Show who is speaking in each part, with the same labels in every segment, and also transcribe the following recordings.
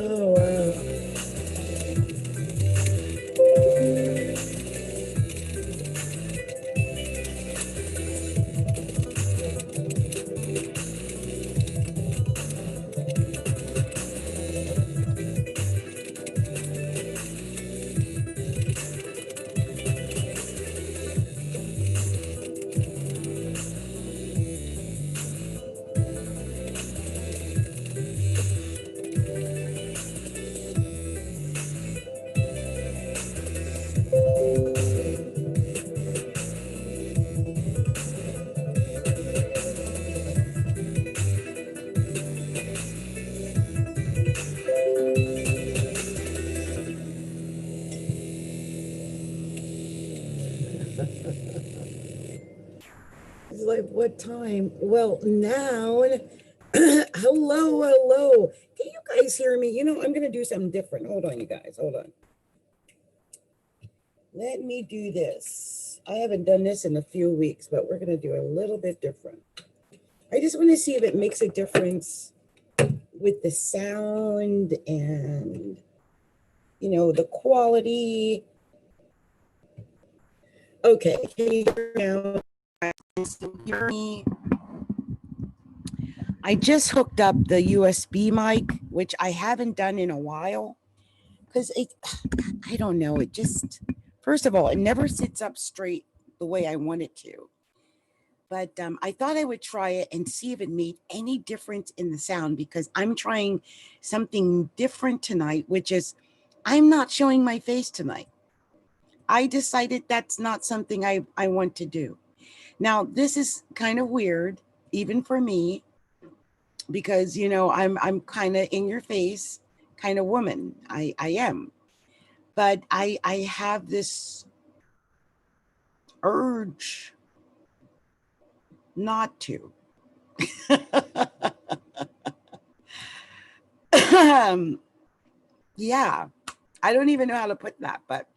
Speaker 1: Oh, wow. It's like, what time? Well, now, hello, hello. Can you guys hear me? You know, I'm going to do something different. Hold on, you guys. Hold on. Let me do this. I haven't done this in a few weeks, but we're going to do a little bit different. I just want to see if it makes a difference with the sound and, you know, the quality. Okay, can you hear me now? Hear me? I just hooked up the USB mic, which I haven't done in a while, because I don't know, it just, first of all, it never sits up straight the way I want it to. But I thought I would try it and see if it made any difference in the sound, because I'm trying something different tonight, which is I'm not showing my face tonight. I decided that's not something I want to do. Now, this is kind of weird, even for me, because, you know, I'm kind of in your face kind of woman. I am. But I have this urge not to. Yeah, I don't even know how to put that, but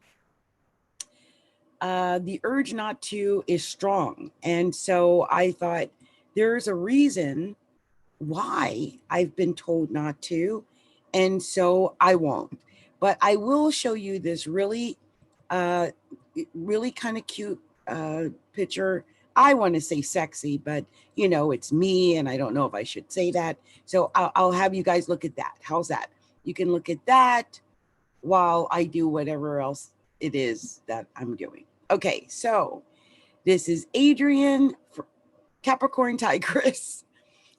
Speaker 1: the urge not to is strong. And so I thought there's a reason why I've been told not to, and so I won't. But I will show you this really kind of cute picture. I want to say sexy, but you know, it's me, and I don't know if I should say that. So I'll have you guys look at that. How's that? You can look at that while I do whatever else it is that I'm doing. Okay, so this is Adrienne, Capricorntigress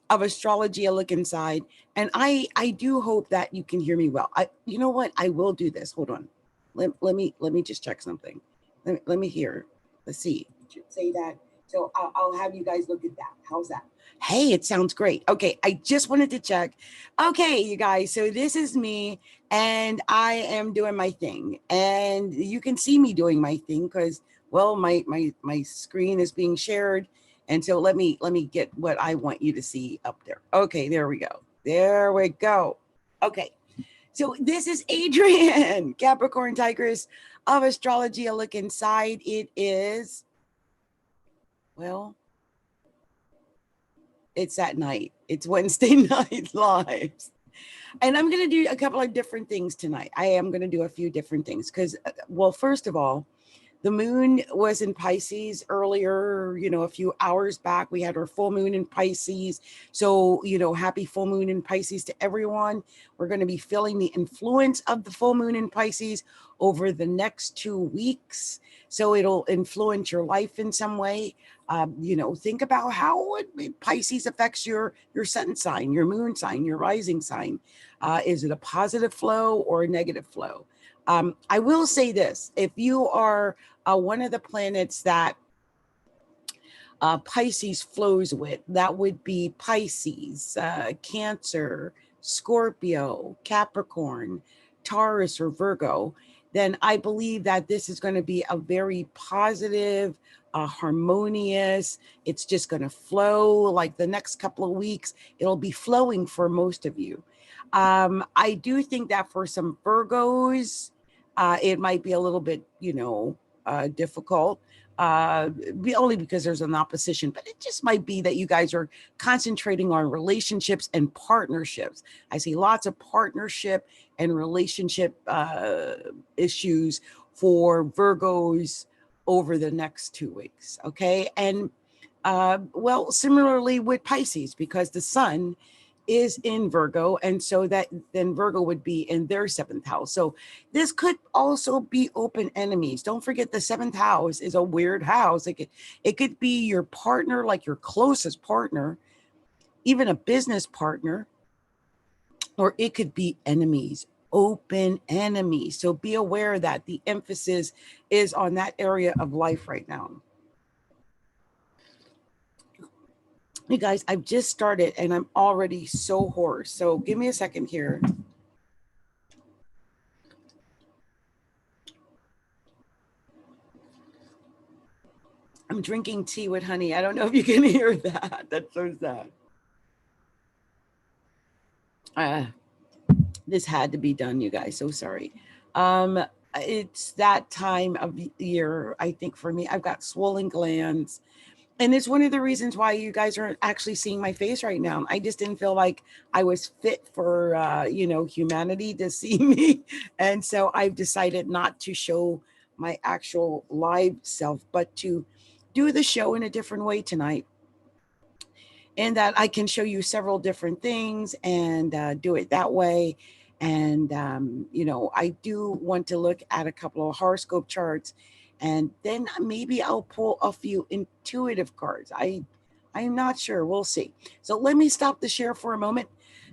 Speaker 1: of Astrology, a look inside. And I do hope that you can hear me well. You know what? I will do this. Hold on. Let me just check something. Let me hear. Let's see. Say that. So I'll have you guys look at that. How's that? Hey, it sounds great. Okay, I just wanted to check. Okay, you guys, so this is me, and I am doing my thing. And you can see me doing my thing because, well, my screen is being shared. And so let me get what I want you to see up there. Okay, there we go. There we go. Okay, so this is Adrienne, Capricorntigress of Astrology, a look inside. It is, well, it's at night. It's Wednesday night live. And I'm going to do a couple of different things tonight. I am going to do a few different things because, well, first of all, the moon was in Pisces earlier, you know, a few hours back. We had our full moon in Pisces. So, you know, happy full moon in Pisces to everyone. We're going to be feeling the influence of the full moon in Pisces over the next 2 weeks. So it'll influence your life in some way. You know, think about how Pisces affects your sun sign, your moon sign, your rising sign. Is it a positive flow or a negative flow? I will say this, if you are one of the planets that Pisces flows with, that would be Pisces, Cancer, Scorpio, Capricorn, Taurus, or Virgo, then I believe that this is going to be a very positive, harmonious, it's just going to flow like the next couple of weeks. It'll be flowing for most of you. I do think that for some Virgos, it might be a little bit, you know, difficult. only because there's an opposition, but it just might be that you guys are concentrating on relationships and partnerships. I see lots of partnership and relationship issues for Virgos over the next 2 weeks. Okay. And well, similarly with Pisces, because the sun is in Virgo, and so that then Virgo would be in their 7th house. So this could also be open enemies. Don't forget the 7th house is a weird house. It could be your partner, like your closest partner, even a business partner, or it could be enemies, open enemies. So be aware that the emphasis is on that area of life right now. You guys, I've just started and I'm already so hoarse. So give me a second here. I'm drinking tea with honey. I don't know if you can hear that. That's so sad. This had to be done, you guys. So sorry. It's that time of year, I think, for me. I've got swollen glands. And it's one of the reasons why you guys aren't actually seeing my face right now. I just didn't feel like I was fit for, humanity to see me. And so I've decided not to show my actual live self, but to do the show in a different way tonight. And that I can show you several different things and do it that way. And, I do want to look at a couple of horoscope charts. And then maybe I'll pull a few intuitive cards. I'm not sure. We'll see. So let me stop the share for a moment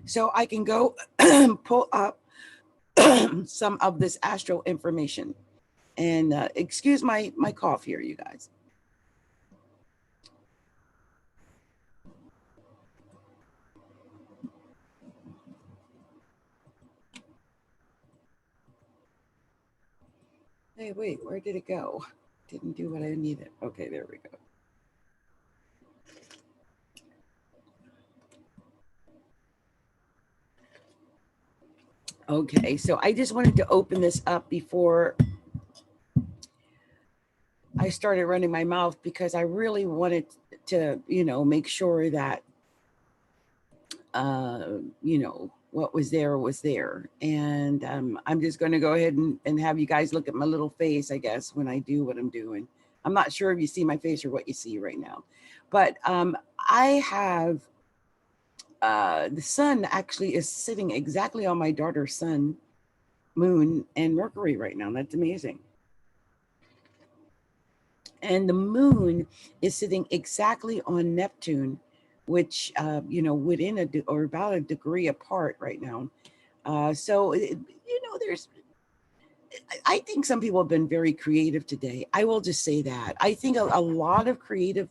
Speaker 1: so I can go pull up some of this astro information. And excuse my cough here, you guys. Hey, wait, where did it go? Didn't do what I needed. Okay, there we go. Okay, so I just wanted to open this up before I started running my mouth because I really wanted to, make sure that, what was there. And I'm just going to go ahead and have you guys look at my little face, I guess, when I do what I'm doing. I'm not sure if you see my face or what you see right now. But I have the sun actually is sitting exactly on my daughter's sun, moon, and Mercury right now. That's amazing. And the moon is sitting exactly on Neptune, which, within or about a degree apart right now. So, I think some people have been very creative today. I will just say that. I think a lot of creative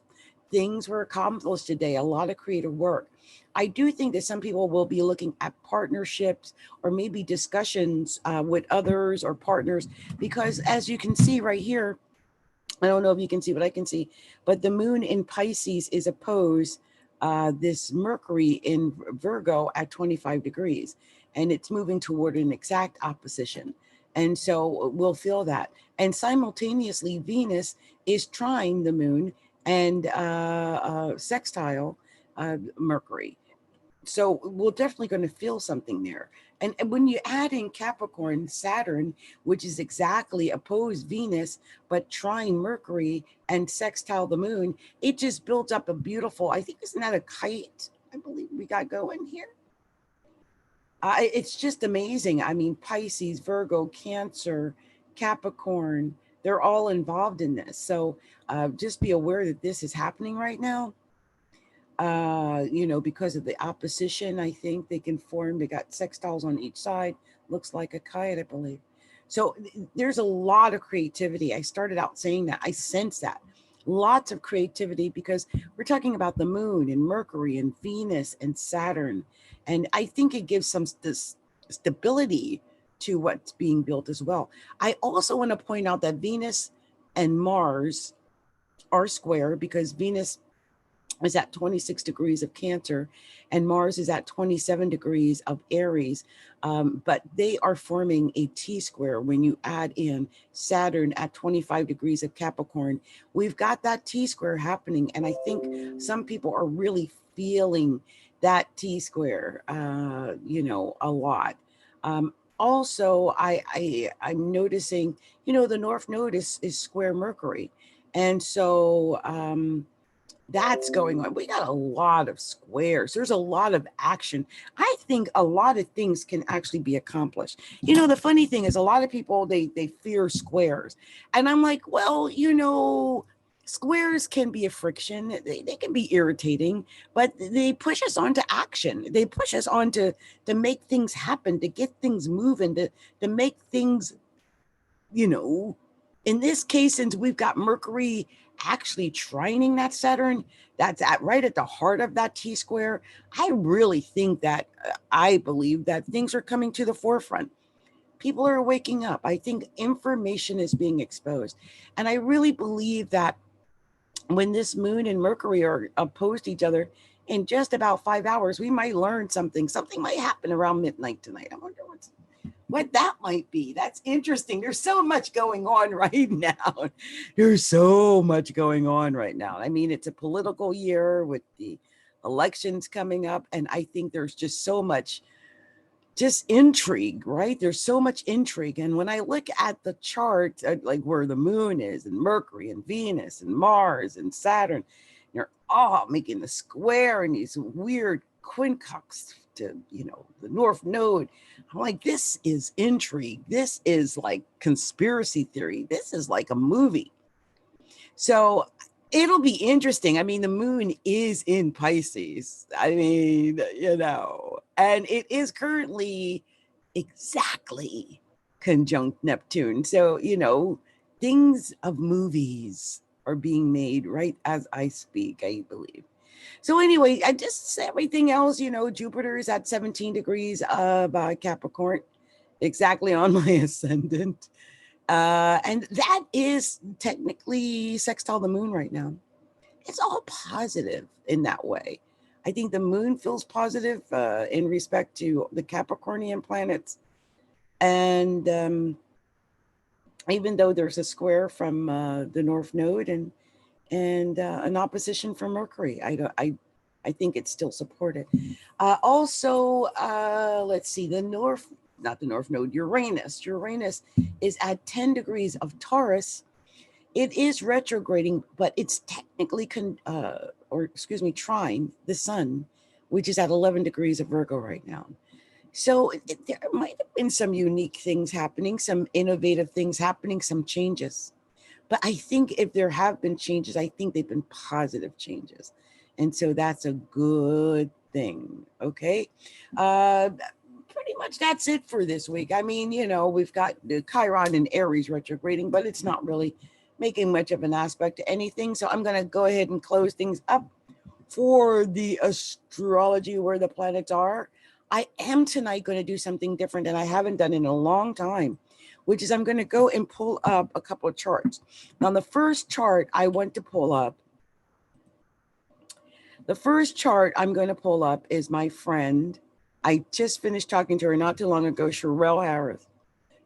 Speaker 1: things were accomplished today, a lot of creative work. I do think that some people will be looking at partnerships or maybe discussions with others or partners, because as you can see right here, I don't know if you can see what I can see, but the moon in Pisces is opposed this Mercury in Virgo at 25 degrees, and it's moving toward an exact opposition. And so we'll feel that. And simultaneously, Venus is trying the moon and sextile Mercury. So we're definitely going to feel something there. And when you add in Capricorn, Saturn, which is exactly opposed Venus, but trine Mercury and sextile the moon, it just builds up a beautiful, I think, isn't that a kite? I believe we got going here. It's just amazing. I mean, Pisces, Virgo, Cancer, Capricorn, they're all involved in this. So just be aware that this is happening right now. Because of the opposition, I think they can form, they got sextiles on each side, looks like a kite, I believe. So there's a lot of creativity. I started out saying that. I sense that. Lots of creativity because we're talking about the moon and Mercury and Venus and Saturn. And I think it gives some stability to what's being built as well. I also want to point out that Venus and Mars are square because Venus is at 26 degrees of Cancer, and Mars is at 27 degrees of Aries. But they are forming a T-square when you add in Saturn at 25 degrees of Capricorn. We've got that T-square happening, and I think some people are really feeling that T-square, a lot. Also, I'm noticing, the North Node is square Mercury. And so that's going on. We got a lot of squares. There's a lot of action. I think a lot of things can actually be accomplished. The funny thing is a lot of people, they fear squares. And I'm like, well, squares can be a friction. They can be irritating, but they push us on to action. They push us on to make things happen, to get things moving, to make things, in this case, since we've got Mercury actually trining that Saturn, that's right at the heart of that T-square. I really think that, I believe that things are coming to the forefront. People are waking up. I think information is being exposed. And I really believe that when this moon and Mercury are opposed to each other, in just about 5 hours, we might learn something. Something might happen around midnight tonight. I wonder what that might be. That's interesting. There's so much going on right now. There's so much going on right now. I mean, it's a political year with the elections coming up, and I think there's just so much intrigue, right? There's so much intrigue. And when I look at the chart, like where the moon is, and Mercury and Venus and Mars and Saturn, they're all making the square and these weird quincunx to, the North Node. I'm like, this is intrigue. This is like conspiracy theory. This is like a movie. So it'll be interesting. I mean, the moon is in Pisces. I mean, and it is currently exactly conjunct Neptune. So, things of movies are being made right as I speak, I believe. So anyway, I just, everything else, Jupiter is at 17 degrees of Capricorn, exactly on my ascendant. And that is technically sextile the moon right now. It's all positive in that way. I think the moon feels positive in respect to the Capricornian planets. And even though there's a square from the North Node and an opposition from Mercury, I think it's still supported. Also, let's see, not the North Node, Uranus. Uranus is at 10 degrees of Taurus. It is retrograding, but it's technically, trine the sun, which is at 11 degrees of Virgo right now. So there might have been some unique things happening, some innovative things happening, some changes. But I think if there have been changes, I think they've been positive changes. And so that's a good thing, okay? Pretty much that's it for this week. I mean, we've got the Chiron and Aries retrograding, but it's not really making much of an aspect to anything. So I'm going to go ahead and close things up for the astrology where the planets are. I am tonight going to do something different that I haven't done in a long time, which is I'm going to go and pull up a couple of charts. Now, the first chart I want to pull up, I'm going to pull up is my friend. I just finished talking to her not too long ago, Charelle Harris.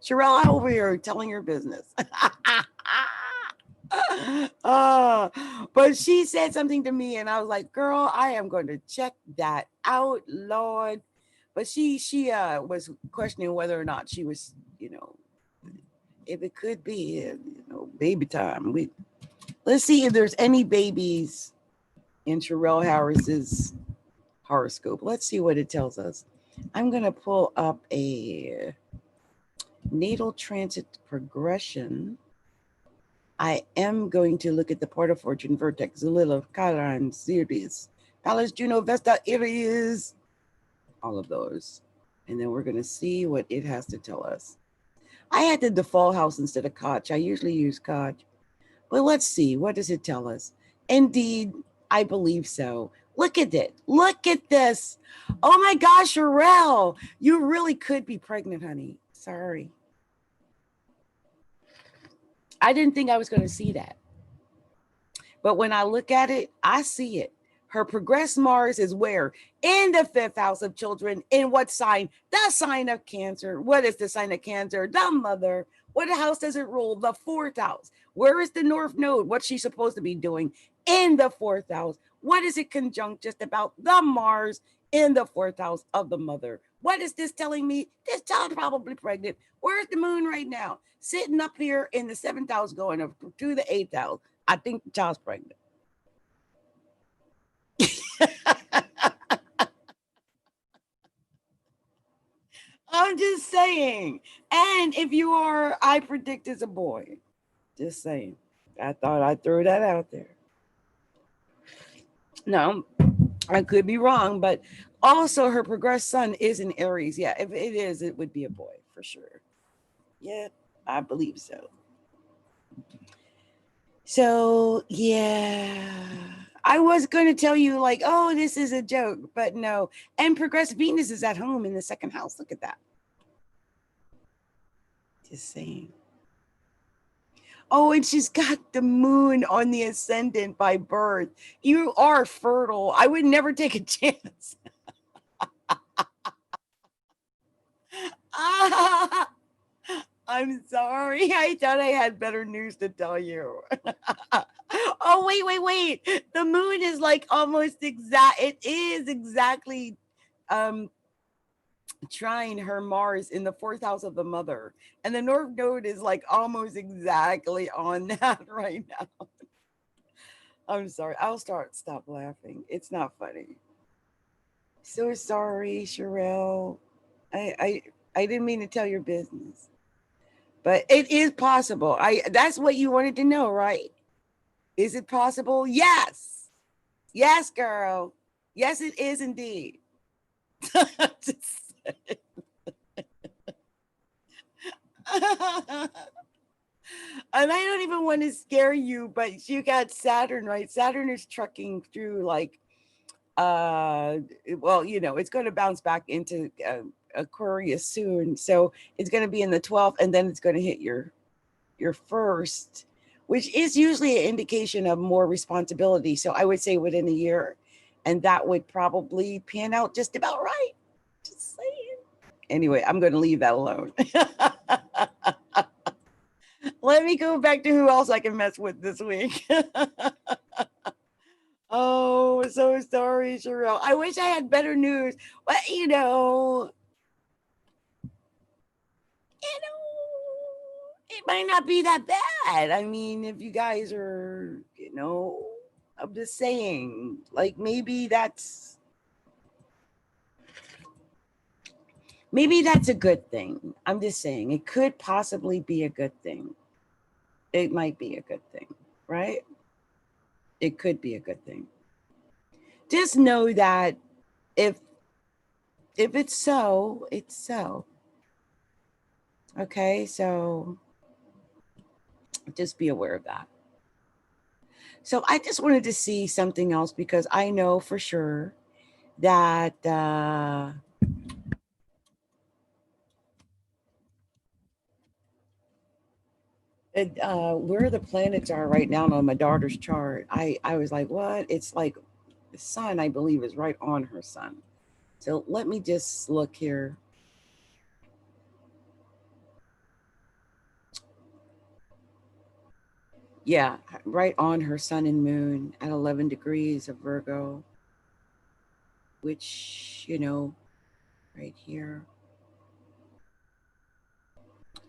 Speaker 1: Charelle, over here telling her business. But she said something to me and I was like, girl, I am going to check that out, Lord. But she was questioning whether or not she was, if it could be, baby time. Let's see if there's any babies in Charelle Harris's horoscope. Let's see what it tells us. I'm going to pull up a natal transit progression. I am going to look at the part of fortune, vertex, Lilith, Chiron, Sirius, Pallas, Juno, Vesta, Aries, all of those. And then we're going to see what it has to tell us. I had the default house instead of Koch. I usually use Koch. But let's see. What does it tell us? Indeed, I believe so. Look at it. Look at this. Oh my gosh, Charelle, you really could be pregnant, honey. Sorry. I didn't think I was going to see that. But when I look at it, I see it. Her progressed Mars is where? In the 5th house of children. In what sign? The sign of Cancer. What is the sign of Cancer? The mother. What house does it rule? The 4th house. Where is the North Node? What's she supposed to be doing? In the 4th house. What is it conjunct just about? The Mars in the 4th house of the mother. What is this telling me? This child probably pregnant. Where's the moon right now? Sitting up here in the 7th house going up to the 8th house. I think the child's pregnant. I'm just saying. And if you are, I predict it's a boy. Just saying. I thought I'd throw that out there. No, I could be wrong, but also her progressed sun is in Aries. Yeah, if it is, it would be a boy for sure. Yeah, I believe so. So, yeah. I was going to tell you like, oh, this is a joke, but no. And progressed Venus is at home in the 2nd house. Look at that. Just saying. Oh, and she's got the moon on the ascendant by birth. You are fertile. I would never take a chance. I'm sorry. I thought I had better news to tell you. Oh, wait. The moon is like almost exact. It is exactly trying her Mars in the 4th house of the mother. And the North Node is like almost exactly on that right now. I'm sorry. I'll stop laughing. It's not funny. So sorry, Charelle. I didn't mean to tell your business. But it is possible. That's what you wanted to know, right? Is it possible? Yes. Yes, girl. Yes, it is indeed. And I don't even want to scare you, but you got Saturn, right? Saturn is trucking through like, well, you know, it's going to bounce back into Aquarius soon. So it's going to be in the 12th, and then it's going to hit your first, which is usually an indication of more responsibility. So I would say within a year, and that would probably pan out just about right. Just saying. Anyway, I'm going to leave that alone. Let me go back to who else I can mess with this week. Oh, so sorry, Charelle. I wish I had better news, but you know, it might not be that bad. I mean, if you guys are, you know, I'm just saying, like maybe that's a good thing. I'm just saying it could possibly be a good thing. It might be a good thing, right? It could be a good thing. Just know that if it's so, it's so. Okay, so just be aware of that. So I just wanted to see something else because I know for sure that where the planets are right now on my daughter's chart, I was like, what? It's like the sun, I believe, is right on her sun. So let me just look here. Yeah, right on her sun and moon at 11 degrees of Virgo, which, you know, right here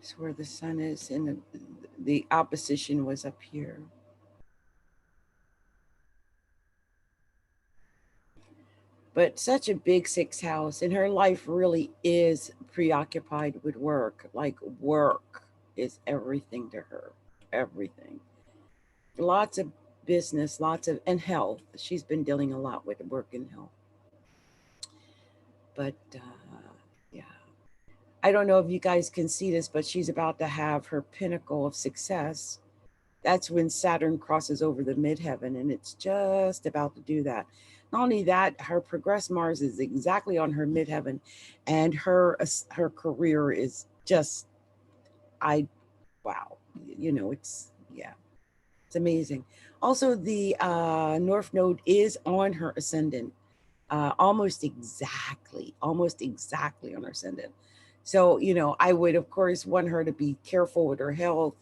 Speaker 1: is where the sun is, and the opposition was up here. But such a big 6th house, and her life really is preoccupied with work. Like work is everything to her, everything. Lots of business, and health. She's been dealing a lot with work and health. But yeah, I don't know if you guys can see this, but she's about to have her pinnacle of success. That's when Saturn crosses over the midheaven, and it's just about to do that. Not only that, her progressed Mars is exactly on her midheaven, and her career is just, wow, you know, it's, yeah. It's amazing. Also, the North Node is on her ascendant, almost exactly on her ascendant. So, you know, I would, of course, want her to be careful with her health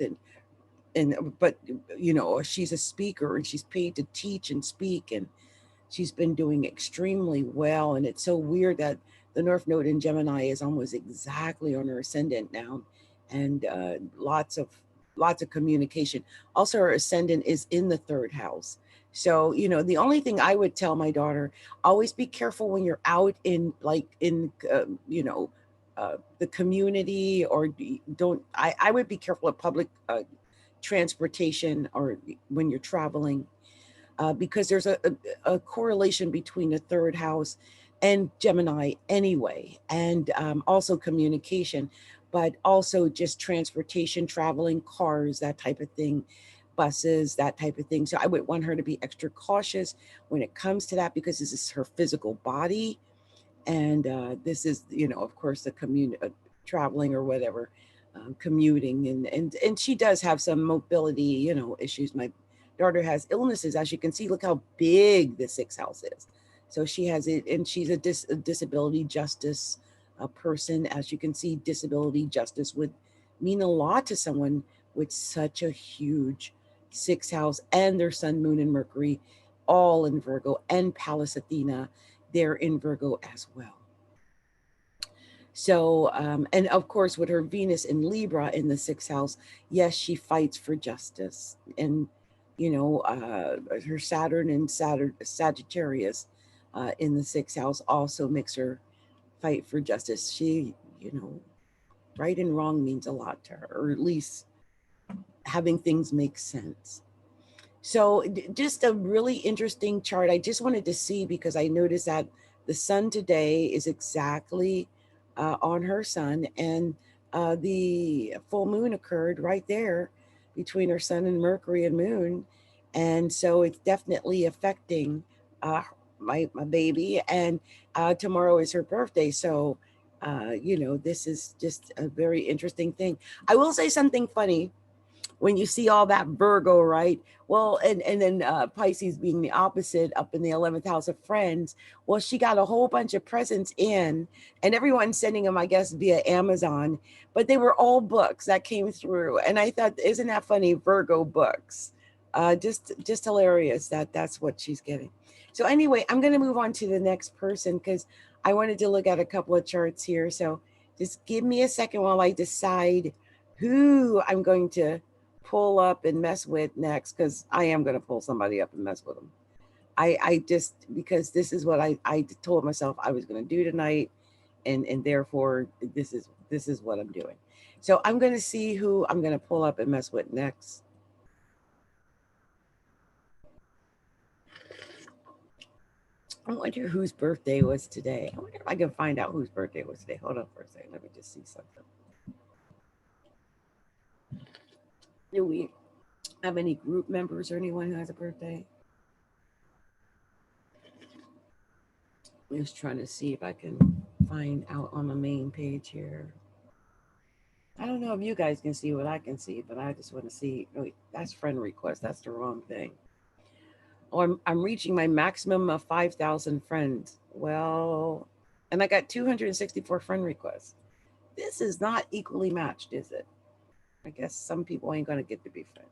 Speaker 1: but, you know, she's a speaker and she's paid to teach and speak, and she's been doing extremely well. And it's so weird that the North Node in Gemini is almost exactly on her ascendant now, and lots of communication. Also, her ascendant is in the third house. So, you know, the only thing I would tell my daughter, always be careful when you're out in you know, the community, or I would be careful of public transportation, or when you're traveling, because there's a correlation between the third house and Gemini anyway, and also communication, but also just transportation, traveling, cars, that type of thing, buses, that type of thing. So I would want her to be extra cautious when it comes to that, because this is her physical body. And this is, you know, of course, the traveling or whatever, commuting, and she does have some mobility, you know, issues. My daughter has illnesses, as you can see. Look how big the sixth house is. So she has it, and she's a disability justice person. As you can see, disability justice would mean a lot to someone with such a huge sixth house, and their sun, moon, and Mercury all in Virgo, and Pallas Athena, they're in Virgo as well. So, and of course, with her Venus in Libra in the sixth house, yes, she fights for justice. And, you know, her Saturn and Sagittarius in the sixth house also makes her fight for justice. She, you know, right and wrong means a lot to her, or at least having things make sense. So just a really interesting chart. I just wanted to see, because I noticed that the sun today is exactly on her sun, and the full moon occurred right there between her sun and Mercury and moon. And so it's definitely affecting my baby, and tomorrow is her birthday. So, you know, this is just a very interesting thing. I will say something funny. When you see all that Virgo, right? Well, and then Pisces being the opposite, up in the 11th house of friends. Well, she got a whole bunch of presents in, and everyone's sending them, I guess, via Amazon, but they were all books that came through. And I thought, isn't that funny? Virgo books. Just hilarious that that's what she's getting. So anyway, I'm going to move on to the next person, because I wanted to look at a couple of charts here. So just give me a second while I decide who I'm going to pull up and mess with next, because I am going to pull somebody up and mess with them. I just, because this is what I told myself I was going to do tonight, and therefore this is what I'm doing. So I'm going to see who I'm going to pull up and mess with next. I wonder whose birthday was today. I wonder if I can find out whose birthday was today. Hold on for a second. Let me just see something. Do we have any group members or anyone who has a birthday? I'm just trying to see if I can find out on the main page here. I don't know if you guys can see what I can see, but I just want to see. Oh, that's friend request. That's the wrong thing. Oh, I'm reaching my maximum of 5,000 friends. Well, and I got 264 friend requests. This is not equally matched, is it? I guess some people ain't going to get to be friends.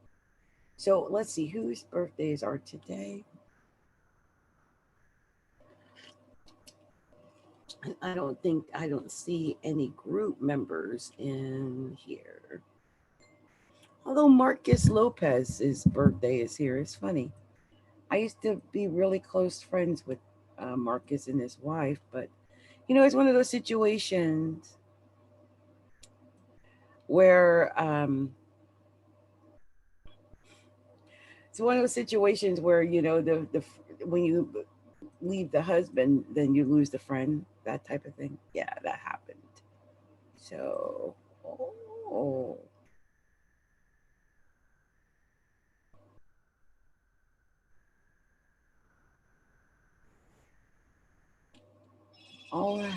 Speaker 1: So let's see whose birthdays are today. I don't see any group members in here. Although Marcus Lopez's birthday is here. It's funny. I used to be really close friends with Marcus and his wife, but you know, it's one of those situations where you know, the when you leave the husband, then you lose the friend, that type of thing. Yeah, that happened. So, oh. All right.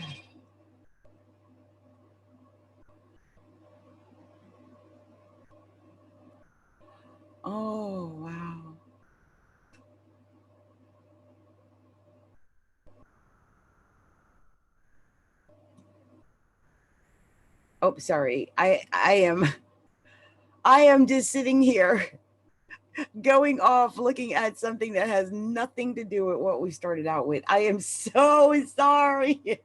Speaker 1: Oh, wow. Oh, sorry. I am just sitting here going off looking at something that has nothing to do with what we started out with. I am so sorry.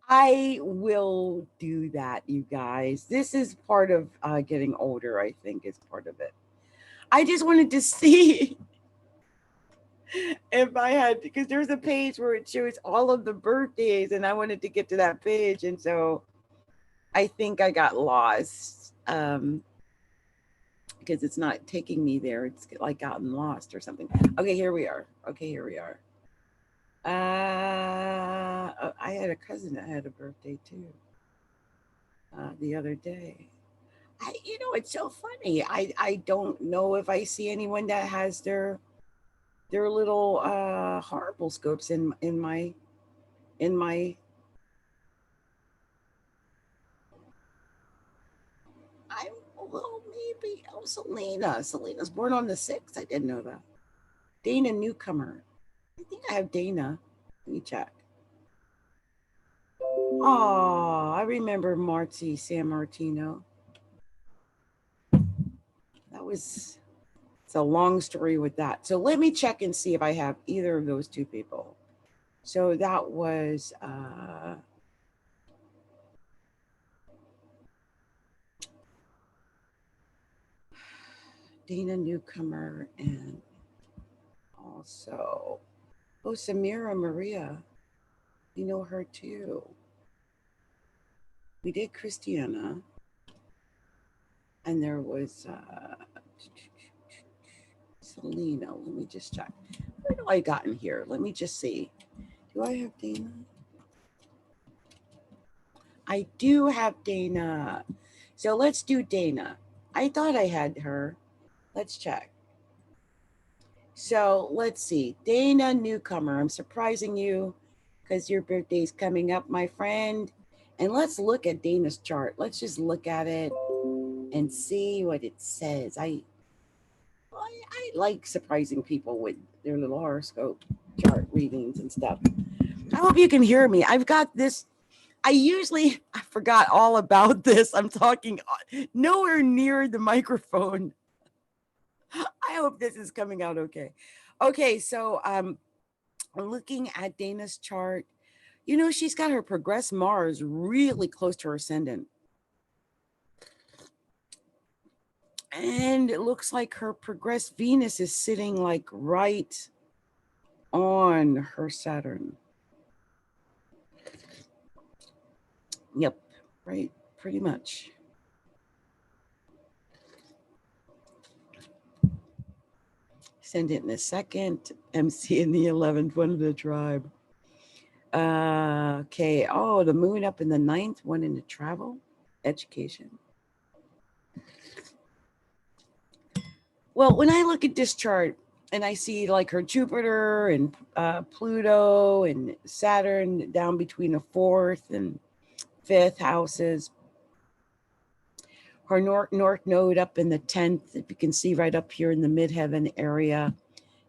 Speaker 1: I will do that, you guys. This is part of getting older, I think, is part of it. I just wanted to see if I had, because there's a page where it shows all of the birthdays, and I wanted to get to that page. And so I think I got lost because it's not taking me there. It's like gotten lost or something. Okay, here we are. I had a cousin that had a birthday too the other day. It's so funny. I don't know if I see anyone that has their little horrible scopes in my maybe Selena's born on the 6th. I didn't know that. Dana Newcomer. I think I have Dana. Let me check. Oh, I remember Marcy San Martino. It's a long story with that. So let me check and see if I have either of those two people. So that was Dana Newcomer, and also Cemera Maria. You know her too. We did Christiana, and there was Selena. Let me just check. Where do I got in here? Let me just see. Do I have Dana? I do have Dana. So let's do Dana. I thought I had her. Let's check. So let's see. Dana Newcomer. I'm surprising you because your birthday's coming up, my friend. And let's look at Dana's chart. Let's just look at it and see what it says. I like surprising people with their little horoscope chart readings and stuff. I hope you can hear me. I've got this. I forgot all about this. I'm talking nowhere near the microphone. I hope this is coming out okay. Okay, so looking at Dana's chart, she's got her progressed Mars really close to her ascendant. And it looks like her progressed Venus is sitting like right on her Saturn. Yep, right, pretty much. Ascendant in the 2nd, MC in the 11th, one of the tribe. Okay, the moon up in the 9th, one in the travel, education. Well, when I look at this chart and I see like her Jupiter and Pluto and Saturn down between the 4th and 5th houses, her north node up in the 10th, if you can see right up here in the midheaven area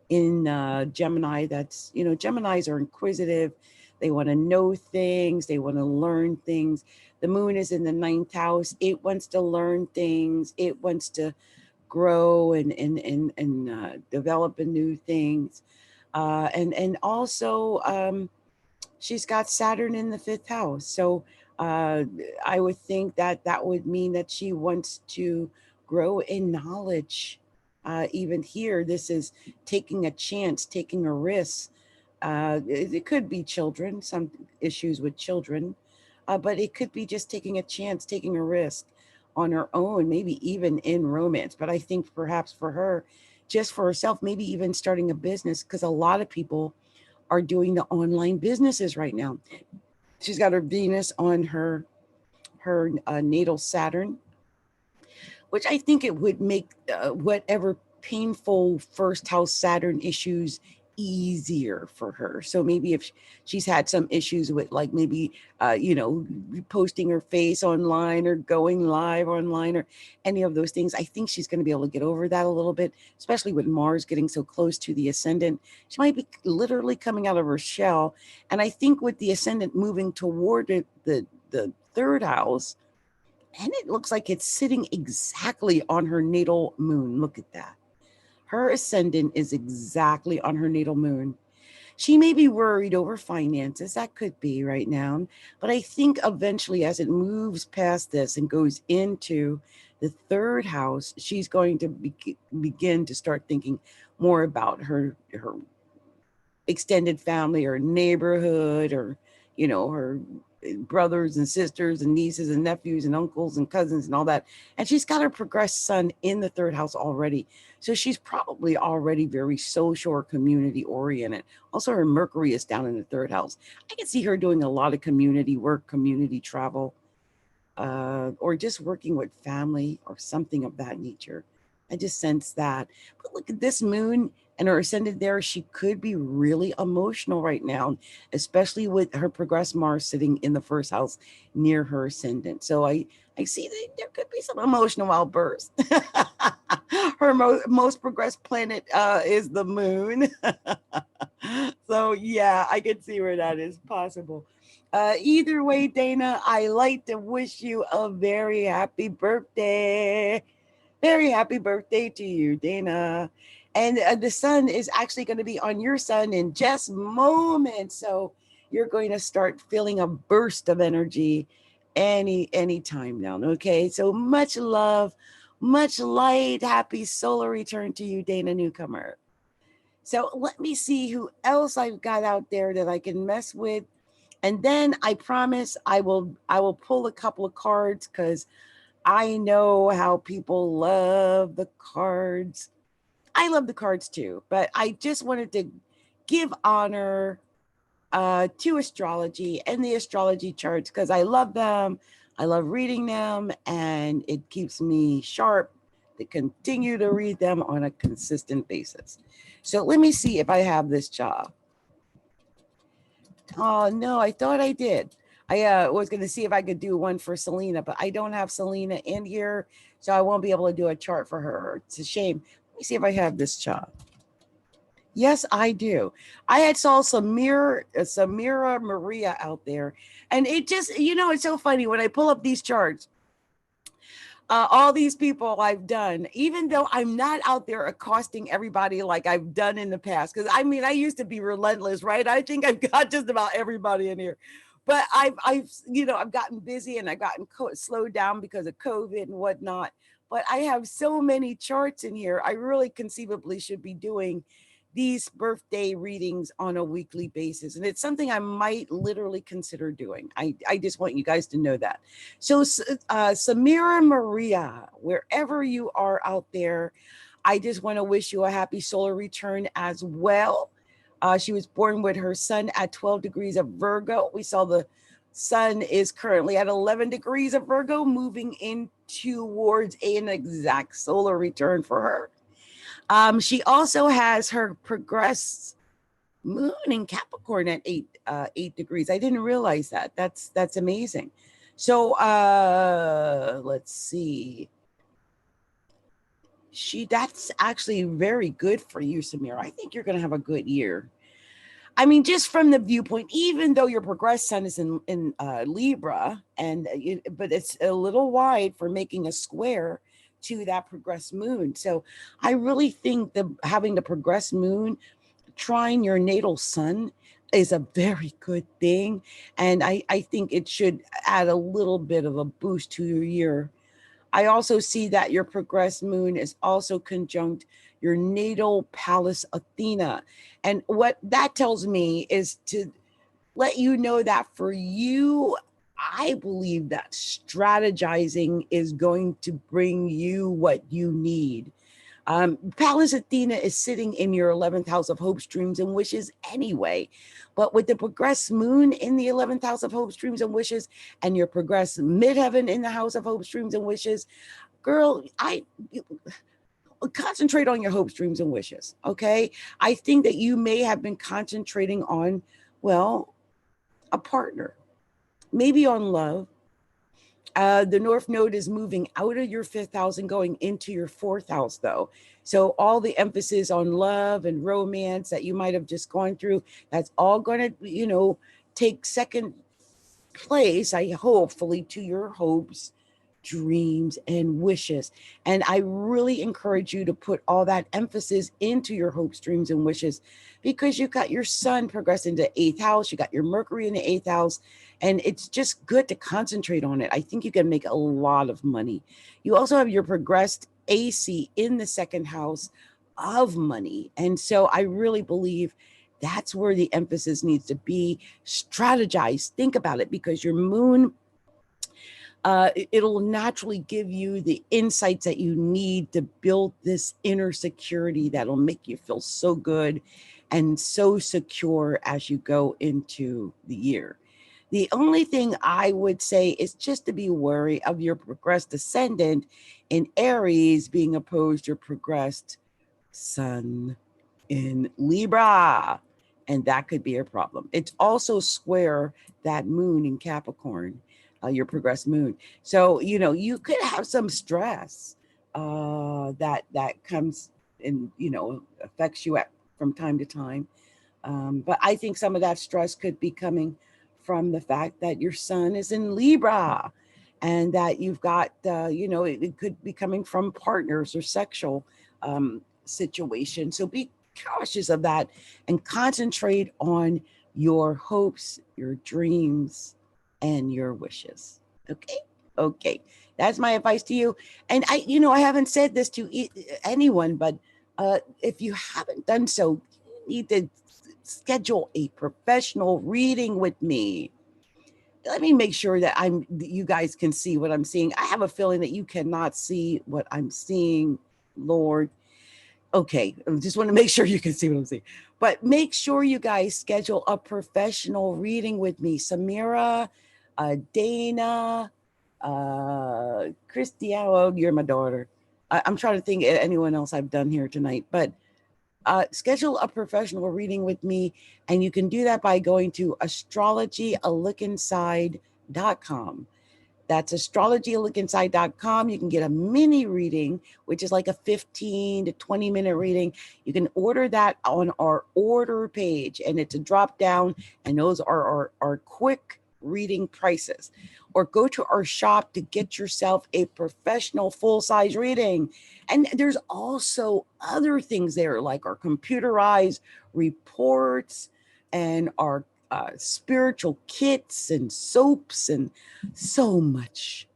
Speaker 1: in Gemini. That's, Geminis are inquisitive. They want to know things. They want to learn things. The moon is in the 9th house. It wants to learn things. It wants to grow and develop new things. And also she's got Saturn in the 5th house. So I would think that would mean that she wants to grow in knowledge. Even here, this is taking a chance, taking a risk. It could be children, some issues with children, but it could be just taking a chance, taking a risk on her own, maybe even in romance. But I think perhaps for her, just for herself, maybe even starting a business, because a lot of people are doing the online businesses right now. She's got her Venus on her natal Saturn, which I think it would make whatever painful first house Saturn issues easier for her. So maybe if she's had some issues with like maybe posting her face online or going live online or any of those things, I think she's going to be able to get over that a little bit, especially with Mars getting so close to the ascendant. She might be literally coming out of her shell. And I think with the ascendant moving toward the third house, and it looks like it's sitting exactly on her natal moon. Look at that. Her ascendant is exactly on her natal moon. She may be worried over finances. That could be right now. But I think eventually, as it moves past this and goes into the third house, she's going to begin to start thinking more about her extended family or neighborhood, or, you know, her brothers and sisters and nieces and nephews and uncles and cousins and all that. And she's got her progressed sun in the third house already. So she's probably already very social or community oriented. Also, her Mercury is down in the third house. I can see her doing a lot of community work, community travel, or just working with family or something of that nature. I just sense that. But look at this moon and her ascendant there. She could be really emotional right now, especially with her progressed Mars sitting in the first house near her ascendant. So I see that there could be some emotional outbursts. Her most progressed planet is the moon. So yeah, I can see where that is possible. Either way, Dana, I like to wish you a very happy birthday. Very happy birthday to you, Dana. And the sun is actually going to be on your sun in just moments. So you're going to start feeling a burst of energy any time now. Okay. So much love, much light, happy solar return to you, Dana Newcomer. So let me see who else I've got out there that I can mess with. And then I promise I will pull a couple of cards, because I know how people love the cards. I love the cards too, but I just wanted to give honor to astrology and the astrology charts, because I love them. I love reading them, and it keeps me sharp to continue to read them on a consistent basis. So let me see if I have this job. Oh, no, I thought I did. I was going to see if I could do one for Selena, but I don't have Selena in here, so I won't be able to do a chart for her. It's a shame. Let me see if I have this chart. Yes, I do. I had saw Cemera Maria out there, and it just, you know, it's so funny when I pull up these charts. All these people I've done, even though I'm not out there accosting everybody like I've done in the past. Because I mean, I used to be relentless, right? I think I've got just about everybody in here, but I've you know, I've gotten busy, and I've gotten slowed down because of COVID and whatnot. But I have so many charts in here. I really conceivably should be doing these birthday readings on a weekly basis. And it's something I might literally consider doing. I just want you guys to know that. So Cemera Maria, wherever you are out there, I just want to wish you a happy solar return as well. She was born with her sun at 12 degrees of Virgo. We saw the sun is currently at 11 degrees of Virgo, moving in towards an exact solar return for her. She also has her progressed moon in Capricorn at 8 degrees. I didn't realize that. That's amazing. So let's see. That's actually very good for you, Samira. I think you're going to have a good year. I mean, just from the viewpoint, even though your progressed sun is in Libra, but it's a little wide for making a square to that progressed moon. So I really think that having the progressed moon trine your natal sun is a very good thing. And I think it should add a little bit of a boost to your year. I also see that your progressed moon is also conjunct your natal Pallas Athena. And what that tells me is to let you know that for you, I believe that strategizing is going to bring you what you need. Pallas Athena is sitting in your 11th house of hopes, dreams, and wishes anyway. But with the progressed moon in the 11th house of hopes, dreams, and wishes, and your progressed midheaven in the house of hopes, dreams, and wishes, girl, concentrate on your hopes, dreams, and wishes, okay? I think that you may have been concentrating on, well, a partner, maybe on love. The North Node is moving out of your 5th house and going into your 4th house, though. So all the emphasis on love and romance that you might have just gone through, that's all going to, take second place, I hopefully, to your hopes, dreams, and wishes. And I really encourage you to put all that emphasis into your hopes, dreams, and wishes, because you got your sun progressing to 8th house, you got your Mercury in the 8th house, and it's just good to concentrate on it. I think you can make a lot of money. You also have your progressed AC in the 2nd house of money. And so I really believe that's where the emphasis needs to be. Strategize, think about it, because your moon, it'll naturally give you the insights that you need to build this inner security that'll make you feel so good and so secure as you go into the year. The only thing I would say is just to be wary of your progressed ascendant in Aries being opposed to your progressed sun in Libra. And that could be a problem. It's also square that moon in Capricorn, your progressed moon. So, you know, you could have some stress that comes and, you know, affects you from time to time. But I think some of that stress could be coming from the fact that your sun is in Libra, and that you've got, you know, it could be coming from partners or sexual situations. So be cautious of that and concentrate on your hopes, your dreams, and your wishes. Okay? Okay. That's my advice to you. And I, you know, I haven't said this to anyone, but if you haven't done so, you need to schedule a professional reading with me. Let me make sure that you guys can see what I'm seeing. I have a feeling that you cannot see what I'm seeing, Lord. Okay, I just want to make sure you can see what I'm saying. But make sure you guys schedule a professional reading with me. Cemera, Dana, Christiana, you're my daughter. I'm trying to think of anyone else I've done here tonight. But schedule a professional reading with me. And you can do that by going to astrologyalookinside.com. That's astrologyalookinside.com. You can get a mini reading, which is like a 15 to 20 minute reading. You can order that on our order page, and it's a drop down, and those are our quick reading prices. Or go to our shop to get yourself a professional full-size reading. And there's also other things there, like our computerized reports and our spiritual kits and soaps and so much.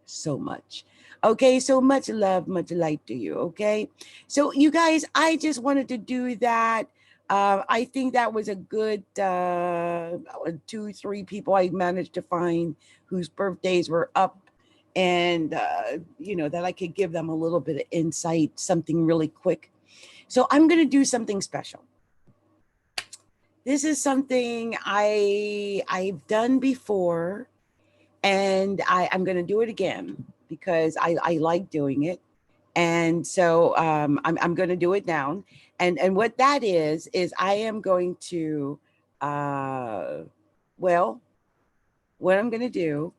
Speaker 1: Okay, so much love, much light to you. Okay, so you guys, I just wanted to do that. I think that was a good 2-3 people I managed to find whose birthdays were up, and you know, that I could give them a little bit of insight, something really quick. So I'm going to do something special. This is something I've done before, and I'm going to do it again because I like doing it. And so I'm going to do it now. And what that is I am going to, well, what I'm going to do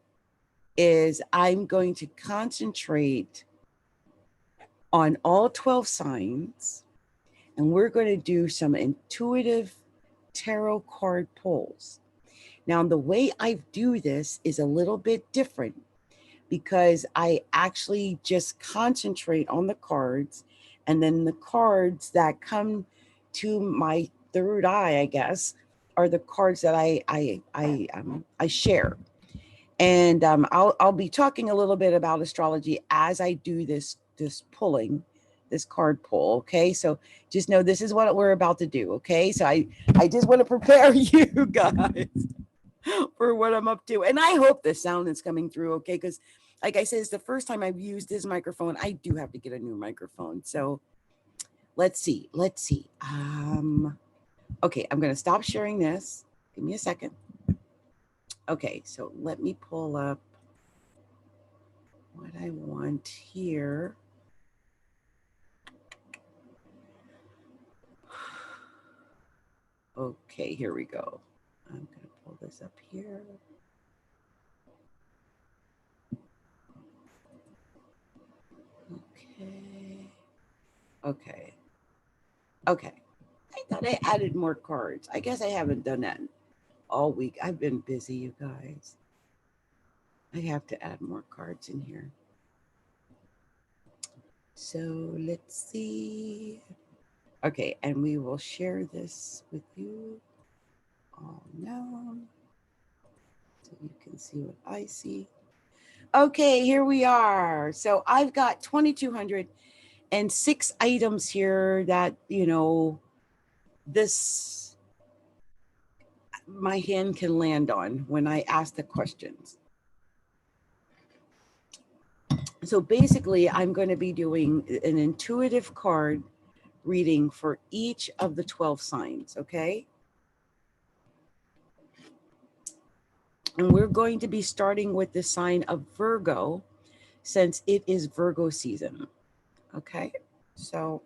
Speaker 1: is I'm going to concentrate on all 12 signs, and we're going to do some intuitive tarot card pulls. Now, the way I do this is a little bit different, because I actually just concentrate on the cards, and then the cards that come to my third eye, I guess, are the cards that I share. And I'll be talking a little bit about astrology as I do this pulling, this card pull. Okay, so just know this is what we're about to do. Okay, so I just want to prepare you guys for what I'm up to, and I hope the sound is coming through. Okay, because like I said, it's the first time I've used this microphone. I do have to get a new microphone. So let's see. Okay, I'm going to stop sharing this. Give me a second. Okay, so let me pull up what I want here. Okay, here we go. I'm going to pull this up here. Okay. I thought I added more cards. I guess I haven't done that all week. I've been busy, you guys. I have to add more cards in here. So let's see. Okay, and we will share this with you all now so you can see what I see. Okay, here we are. So I've got 2,206 items here that, you know, this my hand can land on when I ask the questions. So basically, I'm going to be doing an intuitive card reading for each of the 12 signs, okay? And we're going to be starting with the sign of Virgo since it is Virgo season, okay? So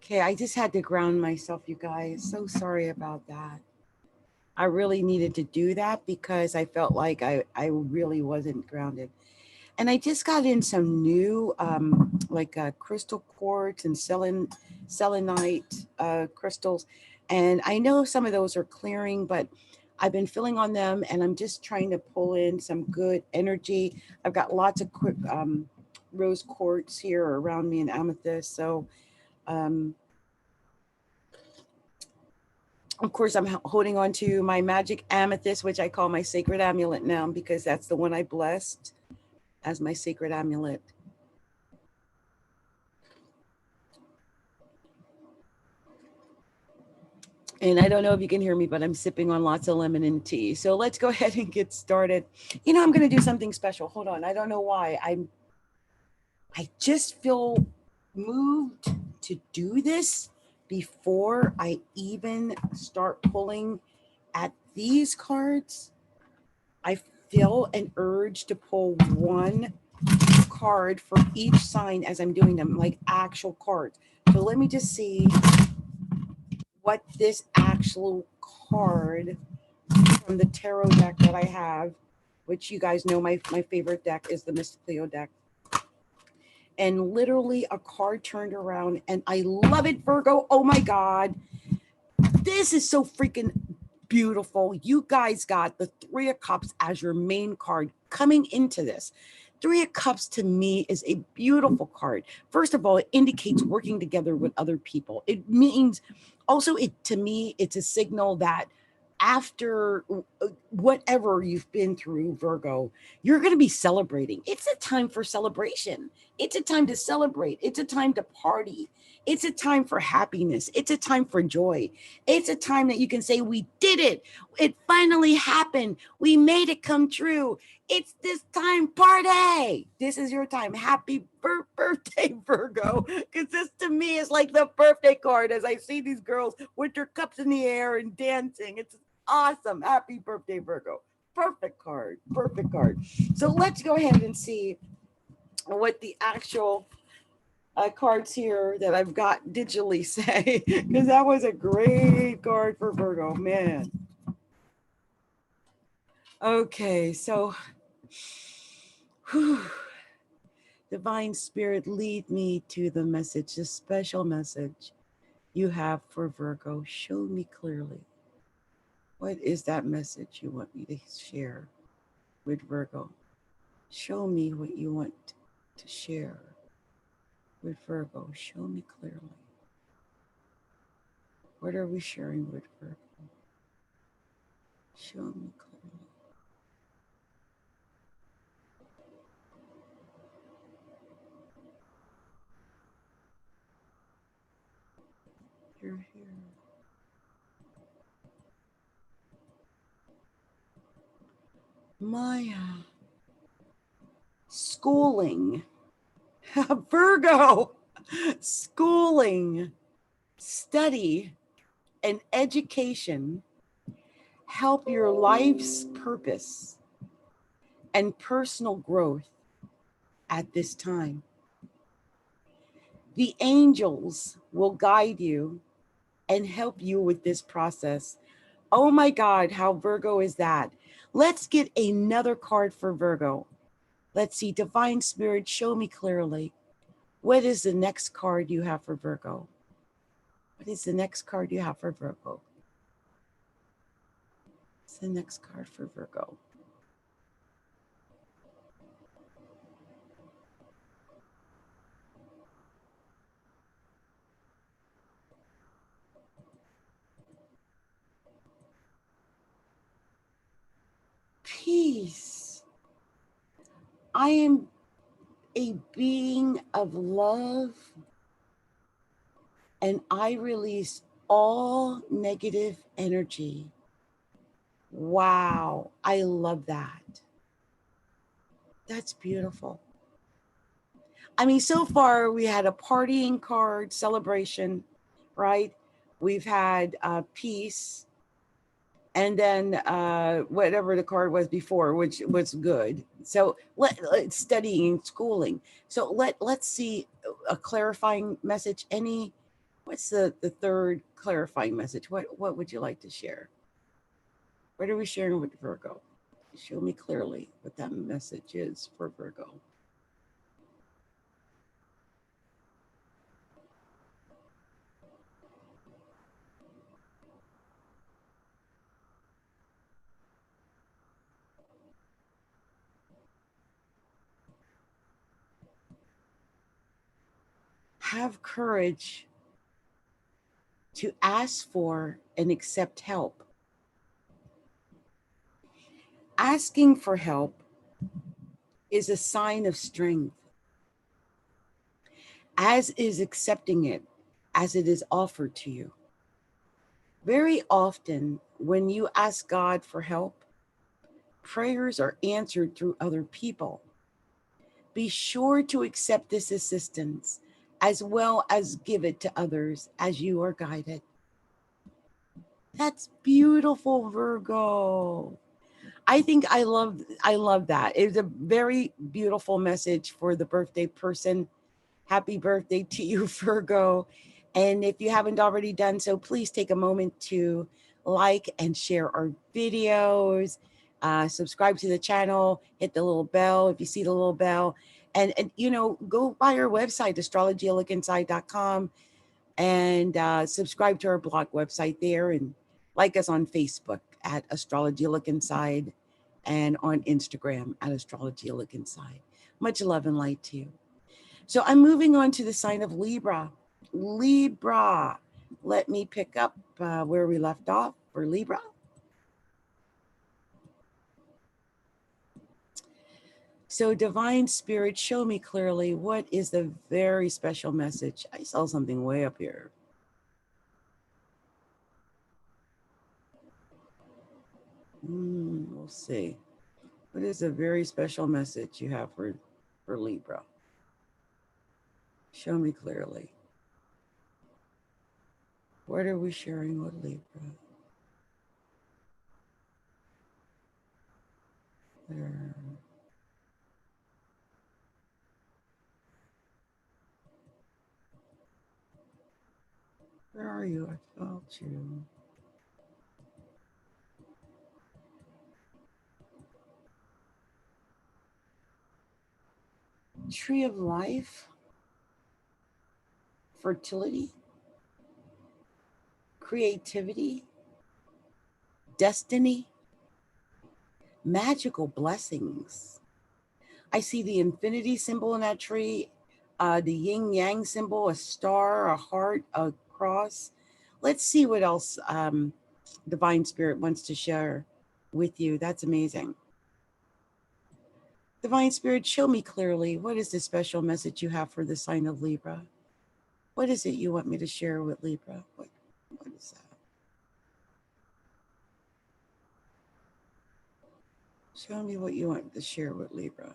Speaker 1: okay, I just had to ground myself, you guys. So sorry about that. I really needed to do that because I felt like I really wasn't grounded. And I just got in some new like crystal quartz and selenite crystals. And I know some of those are clearing, but I've been filling on them and I'm just trying to pull in some good energy. I've got lots of rose quartz here around me and amethyst. So of course, I'm holding on to my magic amethyst, which I call my sacred amulet now because that's the one I blessed as my sacred amulet. And I don't know if you can hear me, but I'm sipping on lots of lemon and tea. So let's go ahead and get started. You know, I'm going to do something special. Hold on. I don't know why. I just feel moved to do this before I even start pulling at these cards. I feel an urge to pull one card for each sign as I'm doing them, like actual cards. So let me just see what this actual card from the tarot deck that I have, which you guys know my favorite deck is the Mystic deck. And literally a card turned around and I love it, Virgo. Oh my God. This is so freaking beautiful. You guys got the Three of Cups as your main card coming into this. Three of Cups to me is a beautiful card. First of all, it indicates working together with other people. It means also to me, it's a signal that after whatever you've been through, Virgo, you're going to be celebrating. It's a time for celebration. It's a time to celebrate. It's a time to party. It's a time for happiness. It's a time for joy. It's a time that you can say, we did it. It finally happened. We made it come true. It's this time, party. This is your time. Happy birthday, Virgo. Because this to me is like the birthday card as I see these girls with their cups in the air and dancing. It's awesome. Happy birthday, Virgo. Perfect card. Perfect card. So let's go ahead and see what the actual cards here that I've got digitally say, because that was a great card for Virgo, man. Okay, so whew, Divine Spirit, lead me to the message, the special message you have for Virgo. Show me clearly. What is that message you want me to share with Virgo? Show me what you want to share with Virgo. Show me clearly. What are we sharing with Virgo? Show me clearly. You're here. Maya. Schooling. Virgo. Schooling, study, and education help your life's purpose and personal growth at this time. The angels will guide you and help you with this process. Oh my God, how Virgo is that? Let's get another card for Virgo. Let's see, Divine Spirit, show me clearly. What is the next card you have for Virgo? What is the next card you have for Virgo? What's the next card for Virgo? Peace. I am a being of love, and I release all negative energy. Wow, I love that. That's beautiful. I mean, so far we had a partying card, celebration, right? We've had peace, and then whatever the card was before, which was good. So let's studying, schooling. So let's see a clarifying message. What's the third clarifying message? What would you like to share? What are we sharing with Virgo? Show me clearly what that message is for Virgo. Have courage to ask for and accept help. Asking for help is a sign of strength, as is accepting it as it is offered to you. Very often, when you ask God for help, prayers are answered through other people. Be sure to accept this assistance as well as give it to others as you are guided. That's beautiful, Virgo. I think I love that. It's a very beautiful message for the birthday person. Happy birthday to you, Virgo. And if you haven't already done so, please take a moment to like and share our videos, subscribe to the channel, hit the little bell if you see the little bell, and go by our website, astrologylookinside.com, and subscribe to our blog website there, and like us on Facebook at Astrology Look Inside, and on Instagram at Astrology Look Inside. Much love and light to you. So I'm moving on to the sign of Libra. Libra. Let me pick up where we left off for Libra. So Divine Spirit, show me clearly what is the very special message. I saw something way up here. We'll see. What is a very special message you have for Libra? Show me clearly. What are we sharing with Libra? There. Where are you? I felt you. Tree of life, fertility, creativity, destiny, magical blessings. I see the infinity symbol in that tree, the yin yang symbol, a star, a heart, a cross. Let's see what else Divine Spirit wants to share with you. That's amazing. Divine Spirit, show me clearly, what is the special message you have for the sign of Libra? What is it you want me to share with Libra? What is that? Show me what you want to share with Libra.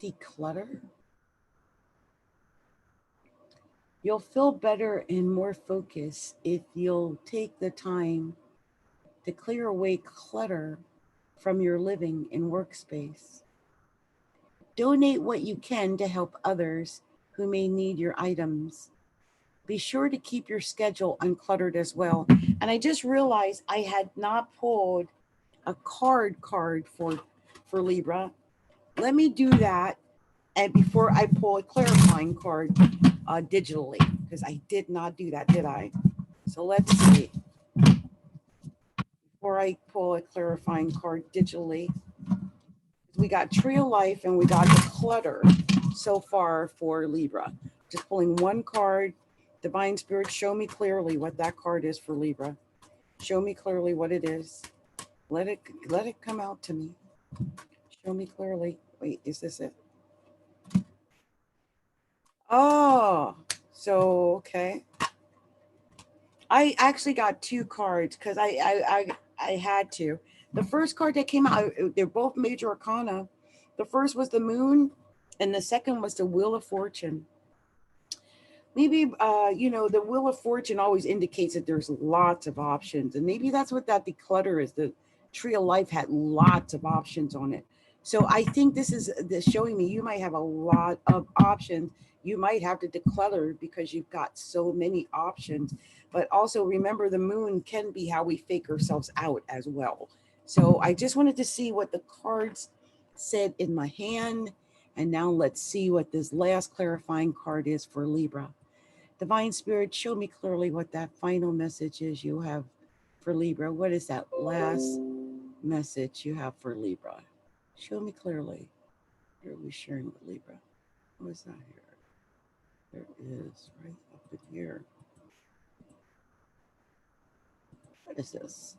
Speaker 1: Declutter. You'll feel better and more focused if you'll take the time to clear away clutter from your living and workspace. Donate what you can to help others who may need your items. Be sure to keep your schedule uncluttered as well. And I just realized I had not pulled a card for Libra. Let me do that. And before I pull a clarifying card digitally, because I did not do that, did I? So let's see. Before I pull a clarifying card digitally, we got Tree of Life and we got the clutter so far for Libra. Just pulling one card. Divine Spirit, show me clearly what that card is for Libra. Show me clearly what it is. Let it come out to me. Show me clearly. Wait, is this it? Oh, so okay. I actually got two cards because I had to. The first card that came out, they're both major arcana. The first was the Moon, and the second was the Wheel of Fortune. Maybe the Wheel of Fortune always indicates that there's lots of options, and maybe that's what that declutter is. The Tree of Life had lots of options on it. So I think this is showing me you might have a lot of options. You might have to declutter because you've got so many options. But also remember, the Moon can be how we fake ourselves out as well. So I just wanted to see what the cards said in my hand. And now let's see what this last clarifying card is for Libra. Divine Spirit, show me clearly what that final message is you have for Libra. What is that last message you have for Libra? Show me clearly. What are we sharing with Libra? What is that here? There is right up in here. What is this?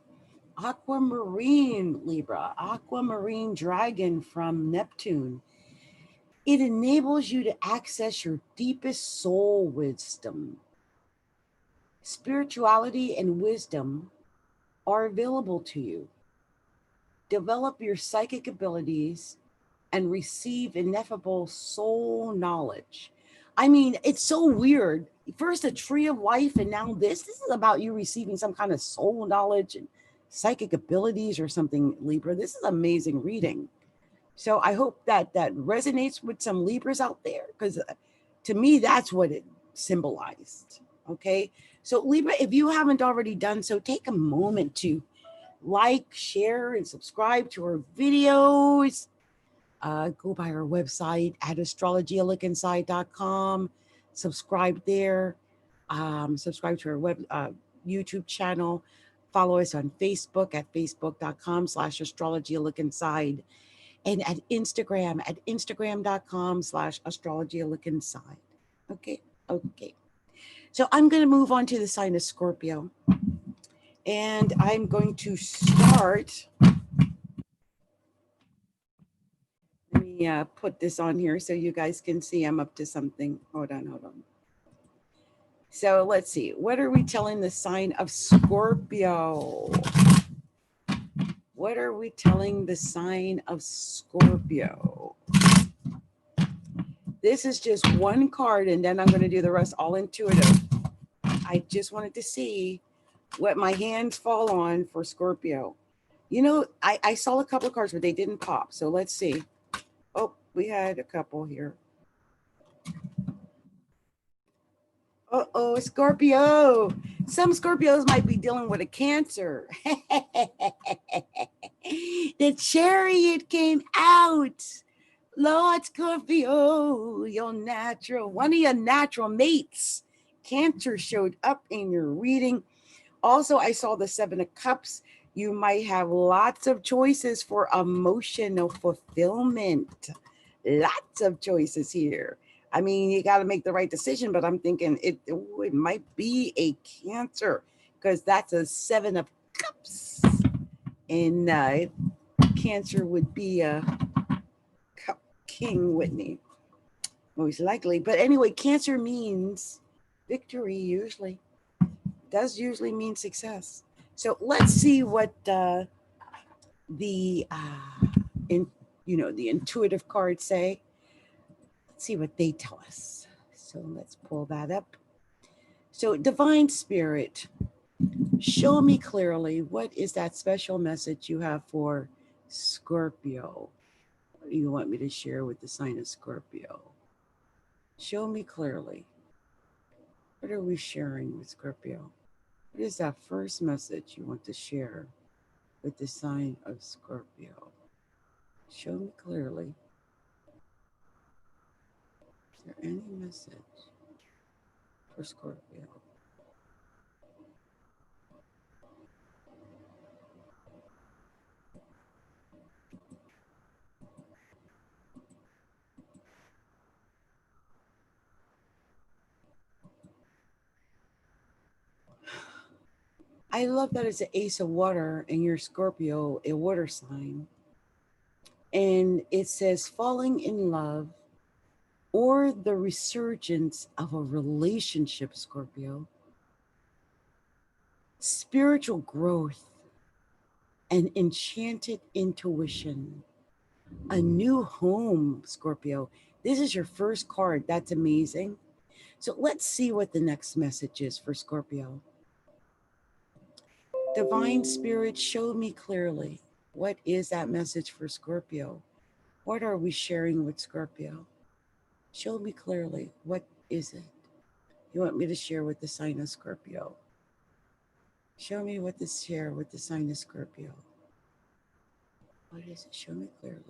Speaker 1: Aquamarine, Libra. Aquamarine dragon from Neptune. It enables you to access your deepest soul wisdom. Spirituality and wisdom are available to you. Develop your psychic abilities and receive ineffable soul knowledge. I mean, it's so weird. First, a Tree of Life, and now this. This is about you receiving some kind of soul knowledge and psychic abilities or something, Libra. This is amazing reading. So I hope that resonates with some Libras out there, because to me, that's what it symbolized. Okay. So Libra, if you haven't already done so, take a moment to like, share, and subscribe to our videos. Go by our website at astrologyinside.com. Subscribe there. Subscribe to our YouTube channel. Follow us on Facebook at facebook.com/astrologyinside. And at instagram.com/astrologyinside. Okay. So I'm going to move on to the sign of Scorpio. And I'm going to start. Let me put this on here so you guys can see I'm up to something. Hold on. So let's see. What are we telling the sign of Scorpio? What are we telling the sign of Scorpio? This is just one card, and then I'm going to do the rest all intuitive. I just wanted to see what my hands fall on for Scorpio. You know, I saw a couple of cards, but they didn't pop. So let's see. Oh, we had a couple here. Uh-oh, Scorpio. Some Scorpios might be dealing with a Cancer. The Chariot came out. Lord Scorpio, one of your natural mates, Cancer, showed up in your reading. Also, I saw the Seven of Cups. You might have lots of choices for emotional fulfillment. Lots of choices here. I mean, you got to make the right decision, but I'm thinking it might be a Cancer because that's a Seven of Cups. And Cancer would be a Cup King, wouldn't he? Most likely. But anyway, Cancer means victory usually. Does usually mean success. So let's see what the the intuitive cards say. Let's see what they tell us. So let's pull that up. So divine spirit, show me clearly what is that special message you have for Scorpio. What do you want me to share with the sign of Scorpio? Show me clearly. What are we sharing with Scorpio? What is that first message you want to share with the sign of Scorpio? Show me clearly. Is there any message for Scorpio? I love that it's an ace of water and you're Scorpio, a water sign. And it says falling in love or the resurgence of a relationship, Scorpio, spiritual growth and enchanted intuition, a new home, Scorpio. This is your first card. That's amazing. So let's see what the next message is for Scorpio. Divine Spirit, show me clearly. What is that message for Scorpio? What are we sharing with Scorpio? Show me clearly. What is it you want me to share with the sign of Scorpio? Show me what to share with the sign of Scorpio. What is it? Show me clearly.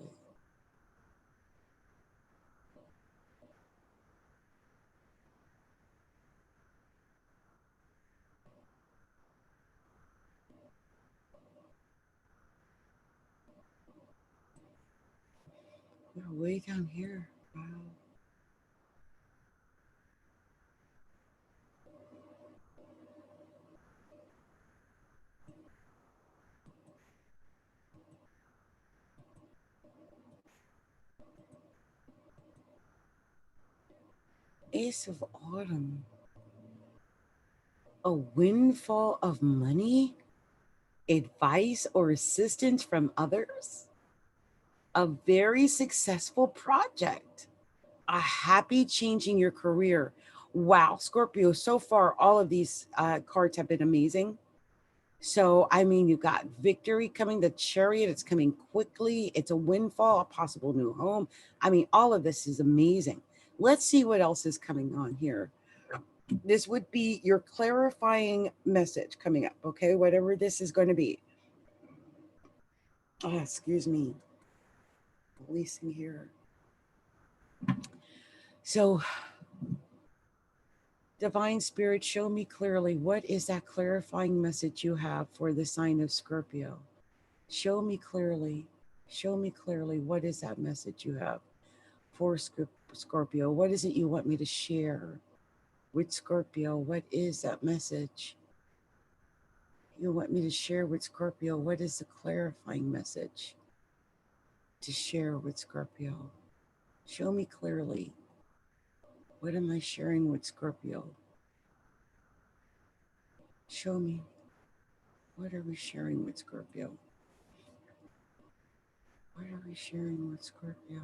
Speaker 1: We're way down here. Wow. Ace of Autumn. A windfall of money, advice, or assistance from others. A very successful project. A happy changing your career. Wow, Scorpio, so far, all of these cards have been amazing. So, I mean, you got victory coming, the chariot, it's coming quickly. It's a windfall, a possible new home. I mean, all of this is amazing. Let's see what else is coming on here. This would be your clarifying message coming up, okay? Whatever this is going to be. Oh, excuse me. Releasing here. So, Divine Spirit, show me clearly what is that clarifying message you have for the sign of Scorpio. Show me clearly. Show me clearly what is that message you have for Scorpio. What is it you want me to share with Scorpio? What is that message you want me to share with Scorpio? What is the clarifying message to share with Scorpio? Show me clearly. What am I sharing with Scorpio? Show me. What are we sharing with Scorpio? What are we sharing with Scorpio?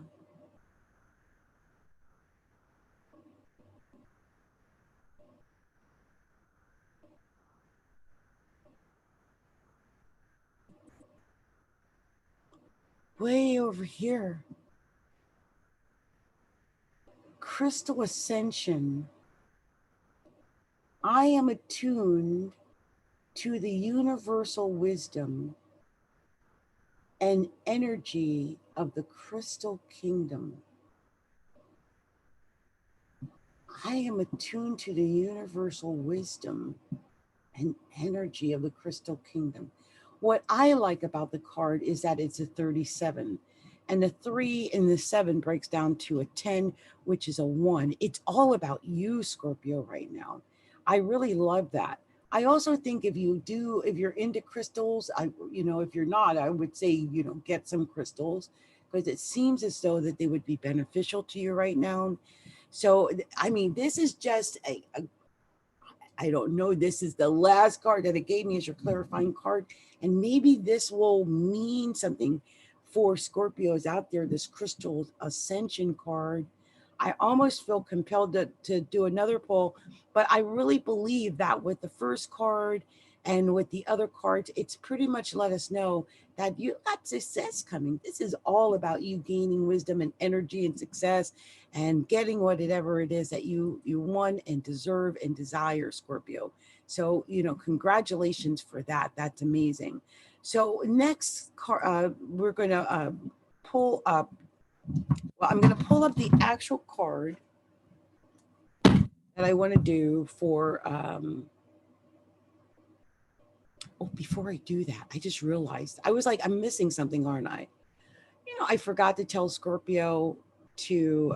Speaker 1: Way over here. Crystal Ascension. I am attuned to the universal wisdom and energy of the crystal kingdom. I am attuned to the universal wisdom and energy of the crystal kingdom. What I like about the card is that it's a 37. And the 3 and the 7 breaks down to a 10, which is a 1. It's all about you, Scorpio, right now. I really love that. I also think if you're into crystals, if you're not, I would say, get some crystals, because it seems as though that they would be beneficial to you right now. So, I mean, this is just I don't know, this is the last card that it gave me as your clarifying card. And maybe this will mean something for Scorpios out there, this crystal ascension card. I almost feel compelled to do another poll, but I really believe that with the first card and with the other cards, it's pretty much let us know that you got success coming. This is all about you gaining wisdom and energy and success and getting whatever it is that you want and deserve and desire, Scorpio. So, congratulations for that. That's amazing. So next, we're going to pull up, well, I'm going to pull up the actual card that I want to do for, before I do that, I just realized, I was like, I'm missing something, aren't I? I forgot to tell Scorpio to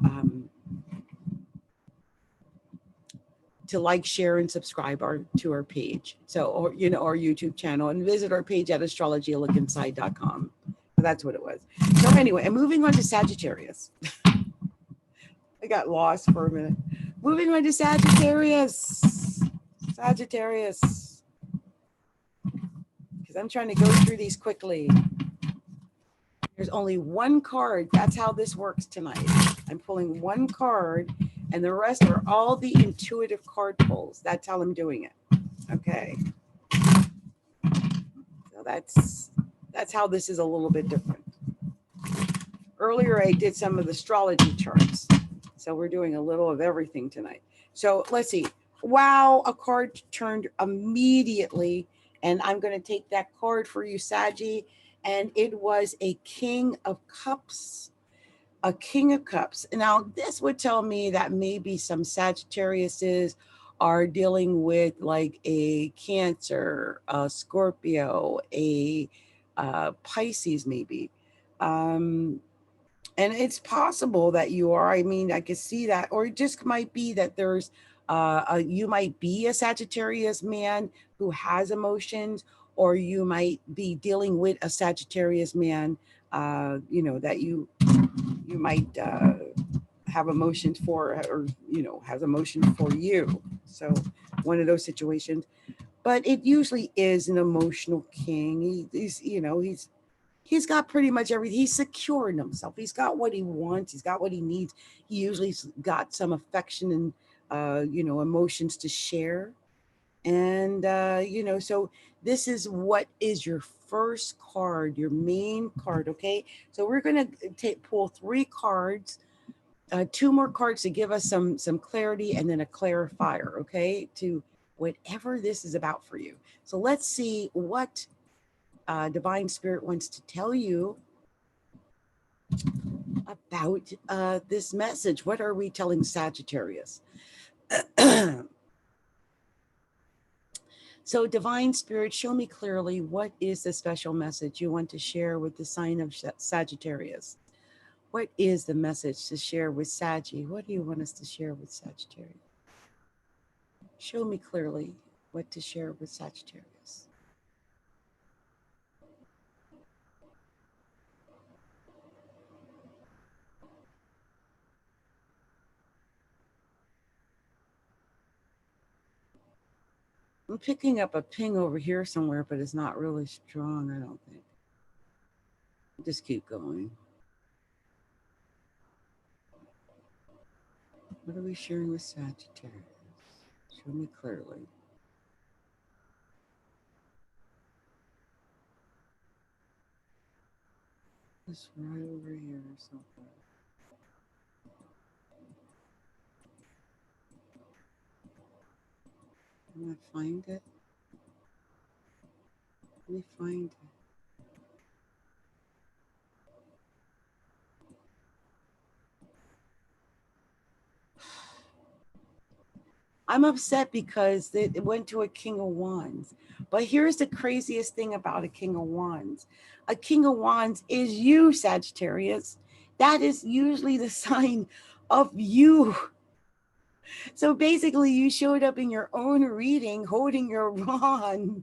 Speaker 1: like, share, and subscribe to our page. So, or, our YouTube channel, and visit our page at astrologylookinside.com. That's what it was. So anyway, I'm moving on to Sagittarius. I got lost for a minute. Moving on to Sagittarius. Sagittarius. Because I'm trying to go through these quickly. There's only one card. That's how this works tonight. I'm pulling one card, and the rest are all the intuitive card pulls. That's how I'm doing it. Okay. So that's how this is a little bit different. Earlier, I did some of the astrology charts. So we're doing a little of everything tonight. So let's see. Wow, a card turned immediately. And I'm going to take that card for you, Saggy. And it was a King of Cups. A King of Cups. Now, this would tell me that maybe some Sagittariuses are dealing with like a Cancer, a Scorpio, a Pisces maybe. And it's possible that you are. I mean, I could see that. Or it just might be that there's you might be a Sagittarius man who has emotions, or you might be dealing with a Sagittarius man, that you might have emotions for, or, has emotions for you. So one of those situations. But it usually is an emotional king. He's got pretty much everything. He's secure in himself. He's got what he wants. He's got what he needs. He usually's got some affection and, emotions to share. And, so this is what is your first card, your main card. Okay. So we're going to pull 3 cards, 2 more cards to give us some clarity, and then a clarifier. Okay. To whatever this is about for you. So let's see what Divine Spirit wants to tell you about this message. What are we telling Sagittarius? So Divine Spirit, show me clearly, what is the special message you want to share with the sign of Sagittarius? What is the message to share with Saggy? What do you want us to share with Sagittarius? Show me clearly what to share with Sagittarius. I'm picking up a ping over here somewhere, but it's not really strong, I don't think. Just keep going. What are we sharing with Sagittarius? Show me clearly. It's right over here or something. Can I find it? Let me find it. I'm upset because it went to a King of Wands. But here's the craziest thing about a King of Wands. A King of Wands is you, Sagittarius. That is usually the sign of you. So basically, you showed up in your own reading holding your wand.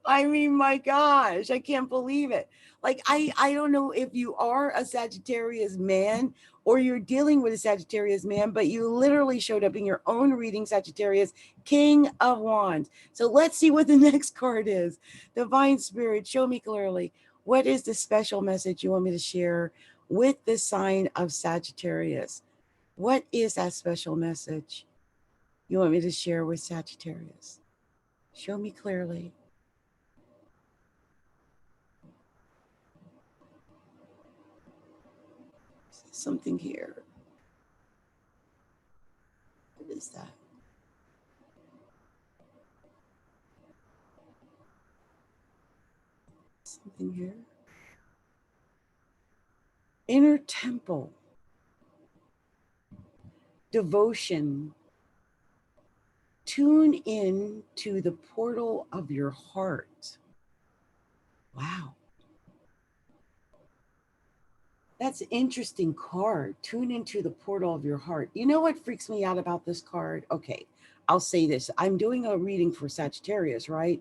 Speaker 1: I mean, my gosh, I can't believe it. Like, I don't know if you are a Sagittarius man or you're dealing with a Sagittarius man, but you literally showed up in your own reading, Sagittarius, King of Wands. So let's see what the next card is. Divine Spirit, show me clearly. What is the special message you want me to share with the sign of Sagittarius? What is that special message you want me to share with Sagittarius? Show me clearly. Something here. What is that? Something here. Inner temple. Devotion. Tune in to the portal of your heart. Wow. That's an interesting card. Tune into the portal of your heart. You know what freaks me out about this card? Okay, I'll say this. I'm doing a reading for Sagittarius, right?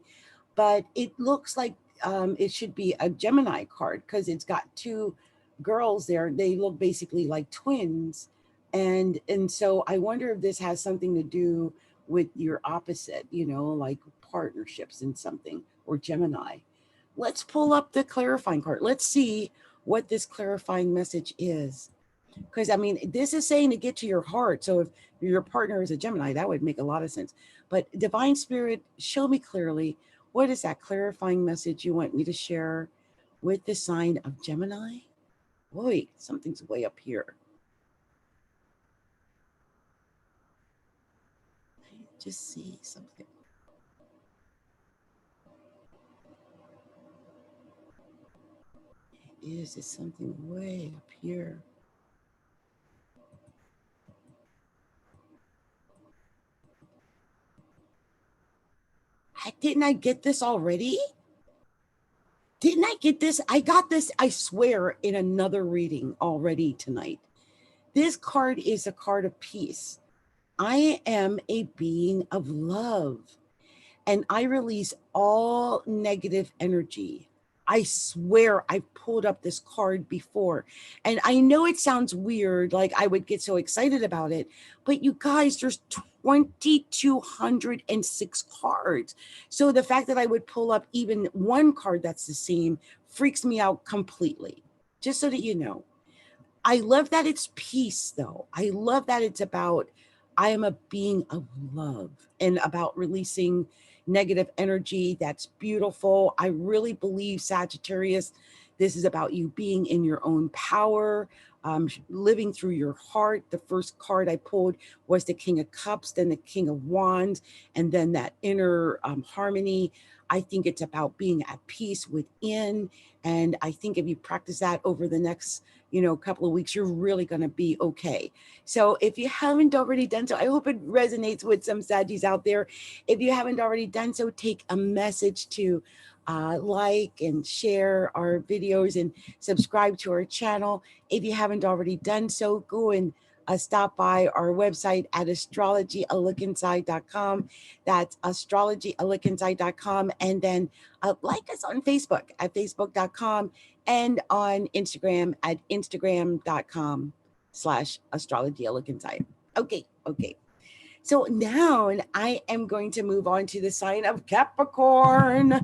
Speaker 1: But it looks like it should be a Gemini card because it's got two girls there. They look basically like twins. And so I wonder if this has something to do with your opposite, you know, like partnerships and something, or Gemini. Let's pull up the clarifying card. Let's see what this clarifying message is. Because I mean, this is saying to get to your heart. So if your partner is a Gemini, that would make a lot of sense. But Divine Spirit, show me clearly, what is that clarifying message you want me to share with the sign of Gemini? Boy, something's way up here. I just see something. Is it something way up here? Didn't I get this already? Didn't I get this? I got this, I swear, in another reading already tonight. This card is a card of peace. I am a being of love, and I release all negative energy. I swear I've pulled up this card before. And I know it sounds weird, like I would get so excited about it, but you guys, there's 2,206 cards. So the fact that I would pull up even one card that's the same freaks me out completely, just so that you know. I love that it's peace, though. I love that it's about, I am a being of love and about releasing negative energy. That's beautiful. I really believe, Sagittarius, this is about you being in your own power, living through your heart. The first card I pulled was the King of Cups, then the King of Wands, and then that inner harmony. I think it's about being at peace within. And I think if you practice that over the next, couple of weeks, you're really going to be okay. So if you haven't already done so, I hope it resonates with some Saggies out there. If you haven't already done so, take a message to like and share our videos and subscribe to our channel. If you haven't already done so, go and stop by our website at astrologyalookinside.com. That's astrologyalookinside.com. And then like us on Facebook at facebook.com and on Instagram at instagram.com/astrologyalookinside. Okay. So now I am going to move on to the sign of Capricorn.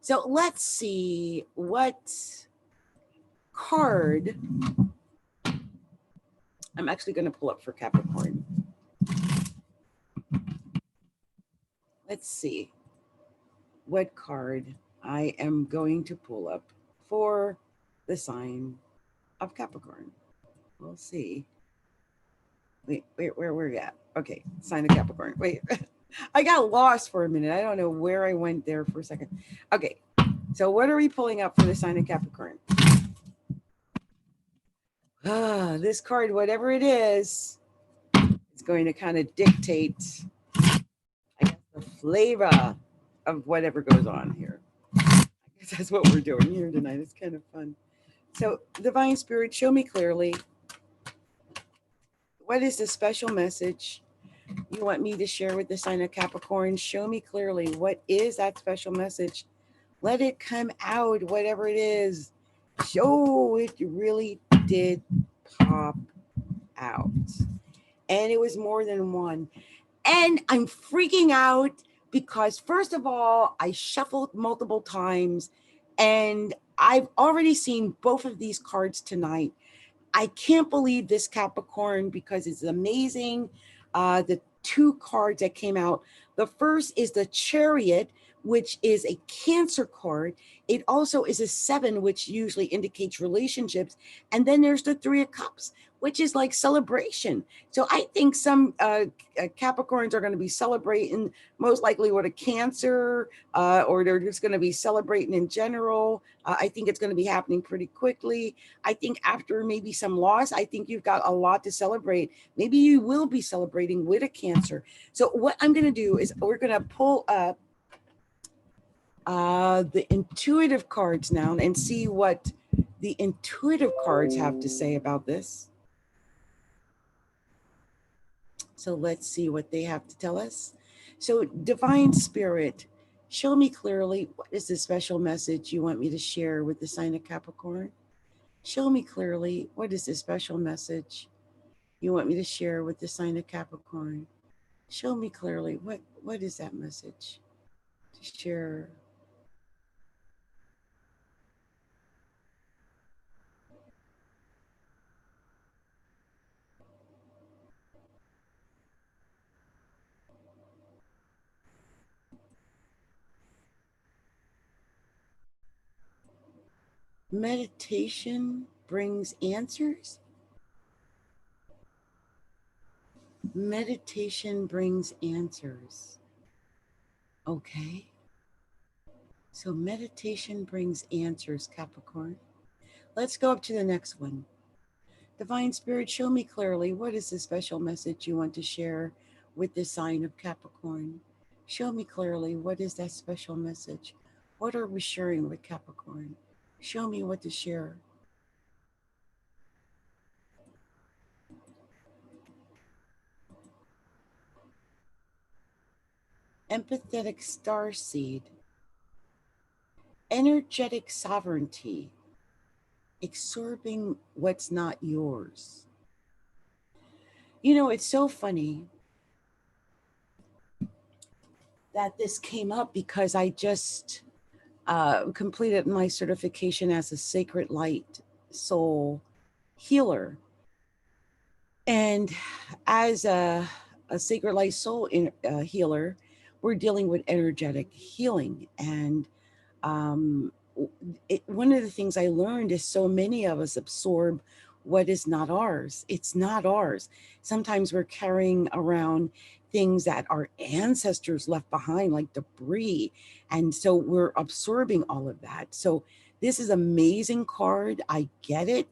Speaker 1: So let's see what card I'm actually going to pull up for Capricorn. Let's see what card I am going to pull up for the sign of Capricorn. We'll see. Wait, where we're at? Okay, sign of Capricorn. Wait, I got lost for a minute. I don't know where I went there for a second. Okay, so what are we pulling up for the sign of Capricorn? This card, whatever it is, It's going to kind of dictate, I guess, the flavor of whatever goes on here. I guess that's what we're doing here tonight. It's kind of fun. So, Divine Spirit, show me clearly, what is the special message you want me to share with the sign of Capricorn? Show me clearly, what is that special message? Let it come out, whatever it is. Show it really did pop out. And it was more than one. And I'm freaking out because, first of all, I shuffled multiple times and I've already seen both of these cards tonight. I can't believe this, Capricorn, because it's amazing. The two cards that came out. The first is the Chariot, which is a Cancer card. It also is a 7, which usually indicates relationships. And then there's the 3 of Cups, which is like celebration. So I think some Capricorns are going to be celebrating, most likely with a Cancer, or they're just going to be celebrating in general. I think it's going to be happening pretty quickly. I think after maybe some loss, I think you've got a lot to celebrate. Maybe you will be celebrating with a Cancer. So what I'm going to do is we're going to pull up the intuitive cards now and see what the intuitive cards have to say about this. So let's see what they have to tell us. So Divine Spirit, show me clearly, what is the special message you want me to share with the sign of Capricorn? Show me clearly, what is the special message you want me to share with the sign of Capricorn? Show me clearly, what is that message to share? Meditation brings answers. Meditation brings answers. Okay. So meditation brings answers, Capricorn. Let's go up to the next one. Divine Spirit, show me clearly, what is the special message you want to share with the sign of Capricorn? Show me clearly, what is that special message? What are we sharing with Capricorn? Show me what to share. Empathetic starseed, energetic sovereignty, absorbing what's not yours. You know, it's so funny that this came up because I just completed my certification as a sacred light soul healer. And as a sacred light soul healer, we're dealing with energetic healing. And one of the things I learned is so many of us absorb what is not ours. It's not ours. Sometimes we're carrying around things that our ancestors left behind, like debris. And so we're absorbing all of that. So this is an amazing card. I get it.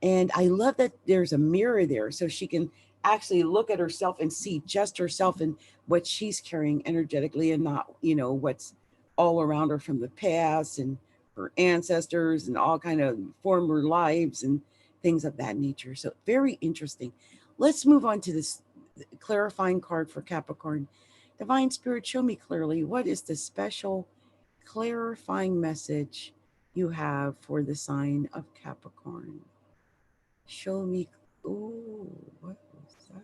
Speaker 1: And I love that there's a mirror there so she can actually look at herself and see just herself and what she's carrying energetically, and not, you know, what's all around her from the past and her ancestors and all kind of former lives and things of that nature. So very interesting. Let's move on to this clarifying card for Capricorn. Divine Spirit, show me clearly, what is the special clarifying message you have for the sign of Capricorn? Show me. Oh, what was that?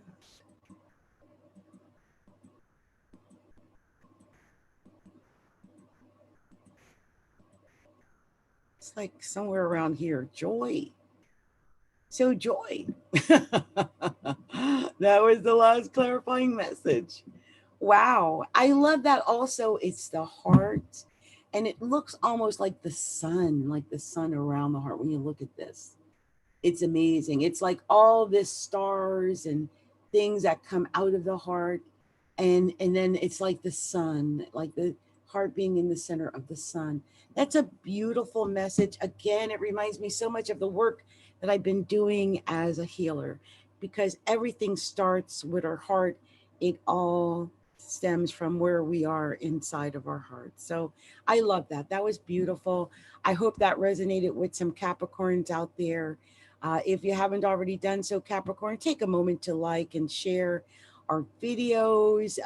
Speaker 1: It's like somewhere around here. Joy. So joy. That was the last clarifying message. Wow. I love that also. It's the heart. And it looks almost like the sun around the heart when you look at this. It's amazing. It's like all this stars and things that come out of the heart. And then it's like the sun, like the heart being in the center of the sun. That's a beautiful message. Again, it reminds me so much of the work that I've been doing as a healer. because everything starts with our heart. It all stems from where we are inside of our heart. So I love that. That was beautiful. I hope that resonated with some Capricorns out there. If you haven't already done so, Capricorn, take a moment to like and share our videos.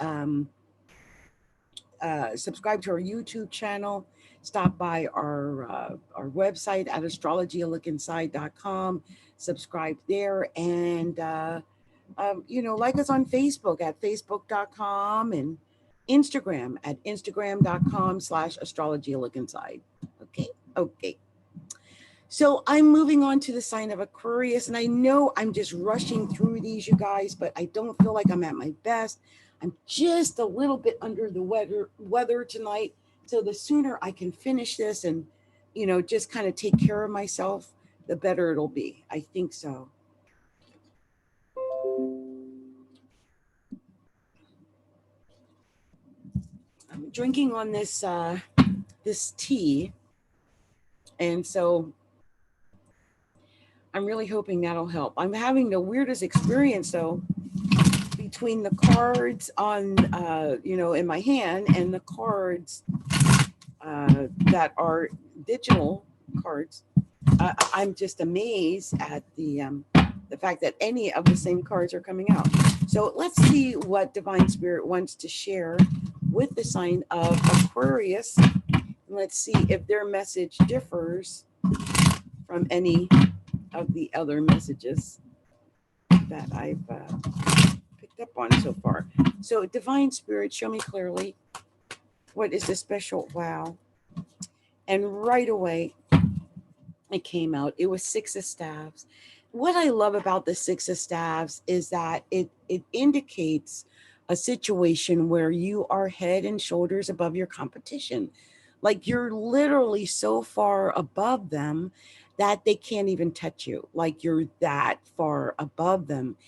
Speaker 1: Subscribe to our YouTube channel. Stop by our website at astrologyalookinside.com. Subscribe there, and like us on Facebook at facebook.com and Instagram at instagram.com/astrologylookinside. Okay, okay. So I'm moving on to the sign of Aquarius, and I know I'm just rushing through these, you guys, but I don't feel like I'm at my best. I'm just a little bit under the weather tonight. So the sooner I can finish this and, just kind of take care of myself, the better it'll be. I think so. I'm drinking on this tea, and so I'm really hoping that'll help. I'm having the weirdest experience though, between the cards on in my hand and the cards that are digital cards. I'm just amazed at the fact that any of the same cards are coming out. So let's see what Divine Spirit wants to share with the sign of Aquarius. Let's see if their message differs from any of the other messages that I've picked up on so far. So Divine Spirit, show me clearly what is the special, wow. And right away, it came out. It was Six of Staves. What I love about the Six of Staves is that it indicates a situation where you are head and shoulders above your competition. Like you're literally so far above them that they can't even touch you. Like you're that far above them.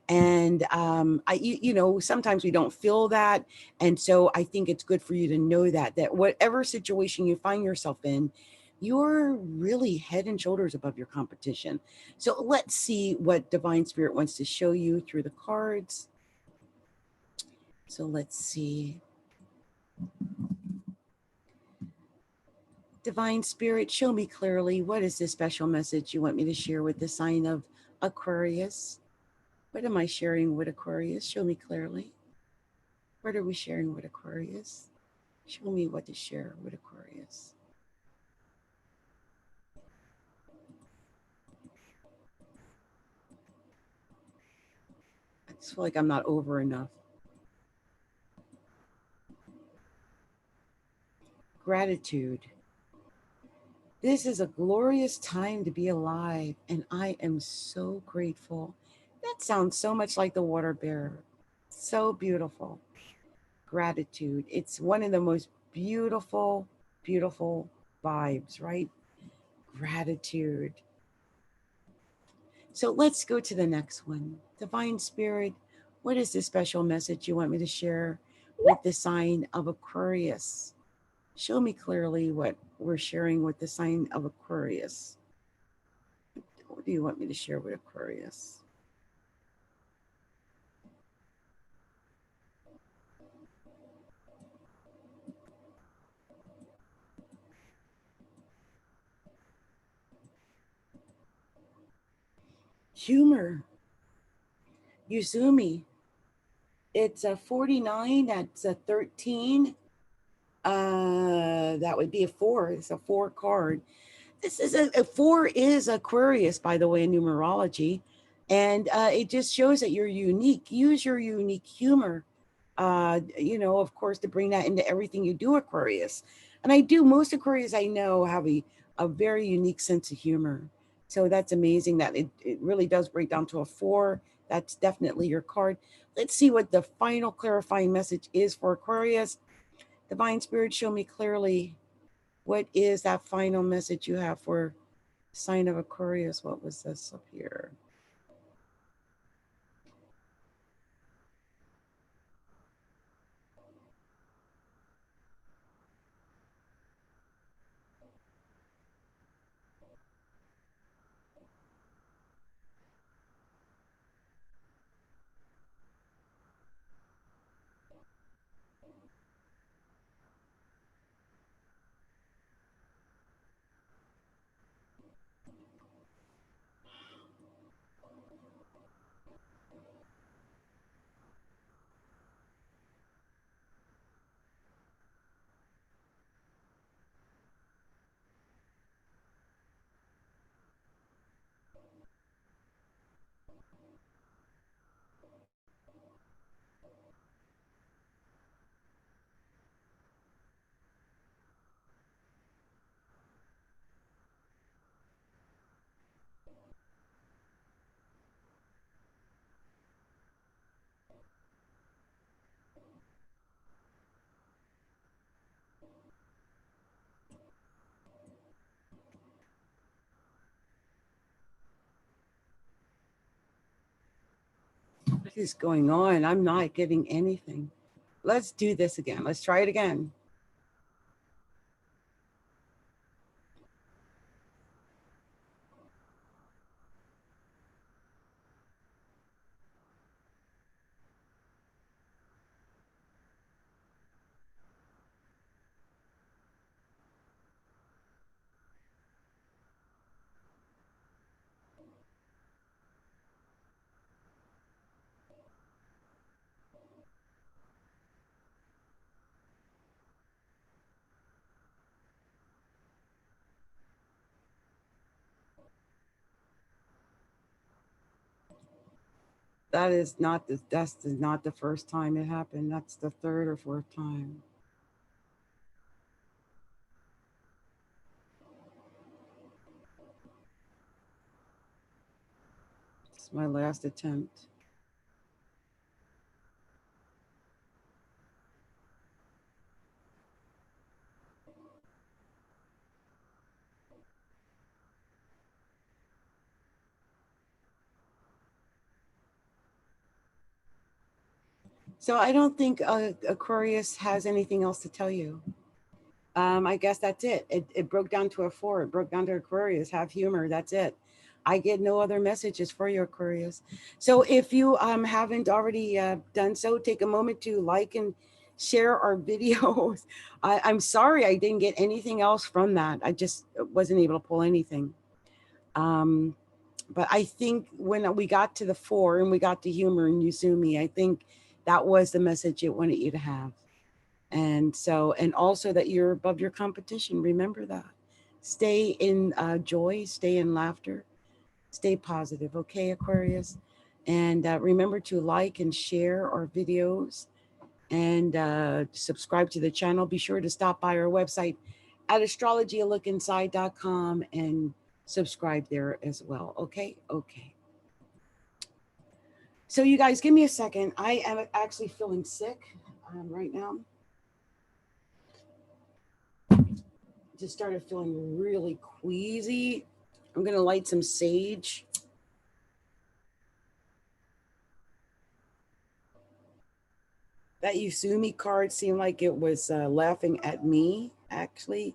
Speaker 1: And sometimes we don't feel that. And so I think it's good for you to know that whatever situation you find yourself in, you're really head and shoulders above your competition. So let's see what Divine Spirit wants to show you through the cards. So let's see. Divine Spirit, show me clearly, what is the special message you want me to share with the sign of Aquarius? What am I sharing with Aquarius? Show me clearly. What are we sharing with Aquarius? Show me what to share with Aquarius. I just feel like I'm not over enough. Gratitude. This is a glorious time to be alive, and I am so grateful. That sounds so much like the water bearer. So beautiful. Gratitude. It's one of the most beautiful, beautiful vibes, right? Gratitude. So let's go to the next one. Divine Spirit, what is the special message you want me to share with the sign of Aquarius? Show me clearly what we're sharing with the sign of Aquarius. What do you want me to share with Aquarius? Humor. Yuzumi. It's a 49. That's a 13. That would be a 4. It's a 4 card. This is a 4 is Aquarius, by the way, in numerology. And it just shows that you're unique. Use your unique humor, of course, to bring that into everything you do, Aquarius. And I do. Most Aquarius I know have a very unique sense of humor. So that's amazing that it really does break down to a 4. That's definitely your card. Let's see what the final clarifying message is for Aquarius. Divine Spirit, show me clearly, what is that final message you have for sign of Aquarius? What was this up here? What is going on? I'm not getting anything. Let's do this again. Let's try it again. That's not the first time it happened. That's the third or fourth time. It's my last attempt. So I don't think Aquarius has anything else to tell you. I guess that's it. It broke down to a 4. It broke down to Aquarius. Have humor. That's it. I get no other messages for you, Aquarius. So if you haven't already done so, take a moment to like and share our videos. I'm sorry I didn't get anything else from that. I just wasn't able to pull anything. But I think when we got to the 4 and we got to humor and Yuzumi, I think that was the message it wanted you to have. And so, and also that you're above your competition. Remember that. Stay in joy, stay in laughter, stay positive. Okay, Aquarius? And remember to like and share our videos and subscribe to the channel. Be sure to stop by our website at astrologyalookinside.com and subscribe there as well. Okay? Okay. So you guys, give me a second. I am actually feeling sick right now. Just started feeling really queasy. I'm going to light some sage. That Yuzumi card seemed like it was laughing at me, actually.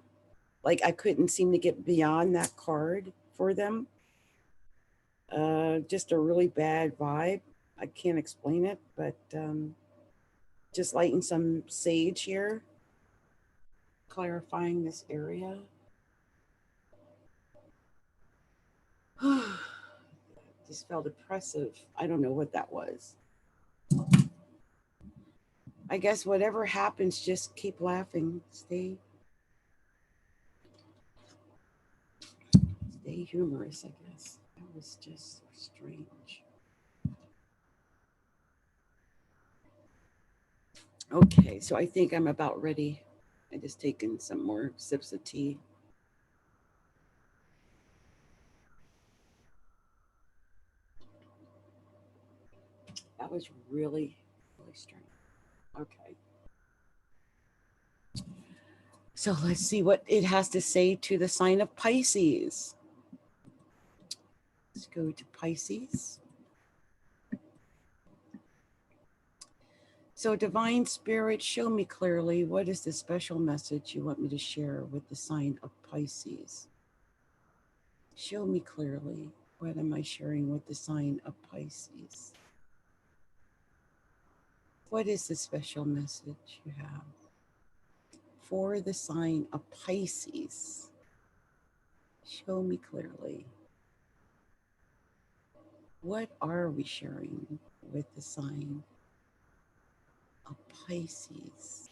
Speaker 1: Like I couldn't seem to get beyond that card for them. Just a really bad vibe. I can't explain it, but just lighting some sage here, clarifying this area. Just felt oppressive. I don't know what that was. I guess whatever happens, just keep laughing. Stay humorous, I guess. That was just strange. Okay, so I think I'm about ready. I just taken some more sips of tea. That was really, really strange. Okay. So let's see what it has to say to the sign of Pisces. Let's go to Pisces. So Divine Spirit, show me clearly, what is the special message you want me to share with the sign of Pisces? Show me clearly, what am I sharing with the sign of Pisces? What is the special message you have for the sign of Pisces? Show me clearly. What are we sharing with the sign of Pisces?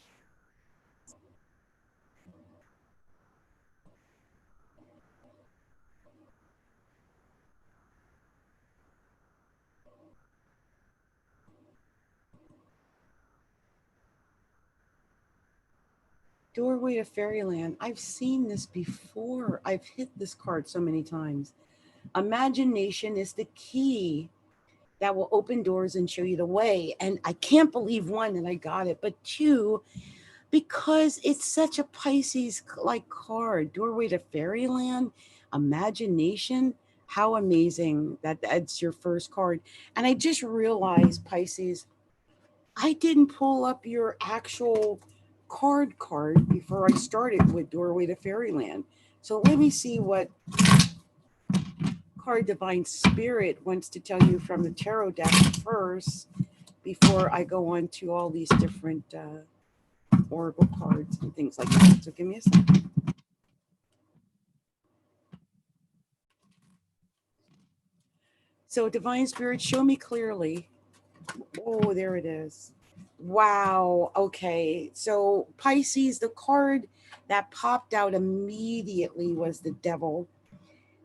Speaker 1: Doorway to Fairyland. I've seen this before. I've hit this card so many times. Imagination is the key that will open doors and show you the way. And I can't believe, one, that I got it, but two, because it's such a Pisces like card. Doorway to Fairyland, imagination. How amazing that that's your first card. And I just realized, Pisces, I didn't pull up your actual card before I started with Doorway to Fairyland. So let me see what card Divine Spirit wants to tell you from the tarot deck first before I go on to all these different oracle cards and things like that. So give me a second. So Divine Spirit, show me clearly. Oh, there it is. Wow. Okay. So Pisces, the card that popped out immediately was the Devil.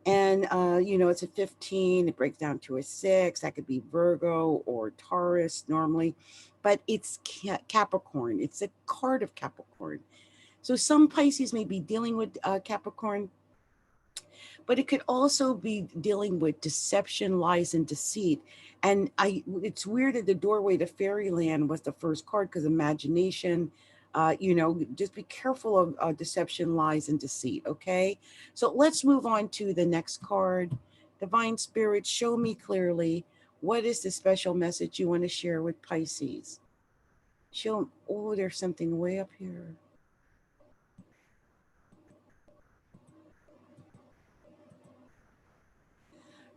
Speaker 1: And, it's a 15. It breaks down to a 6. That could be Virgo or Taurus normally. But it's Capricorn. It's a card of Capricorn. So some Pisces may be dealing with Capricorn, but it could also be dealing with deception, lies, and deceit. And it's weird that the Doorway to Fairyland was the first card because imagination, just be careful of deception, lies, and deceit. Okay. So let's move on to the next card. Divine Spirit, show me clearly, what is the special message you want to share with Pisces? Oh, there's something way up here.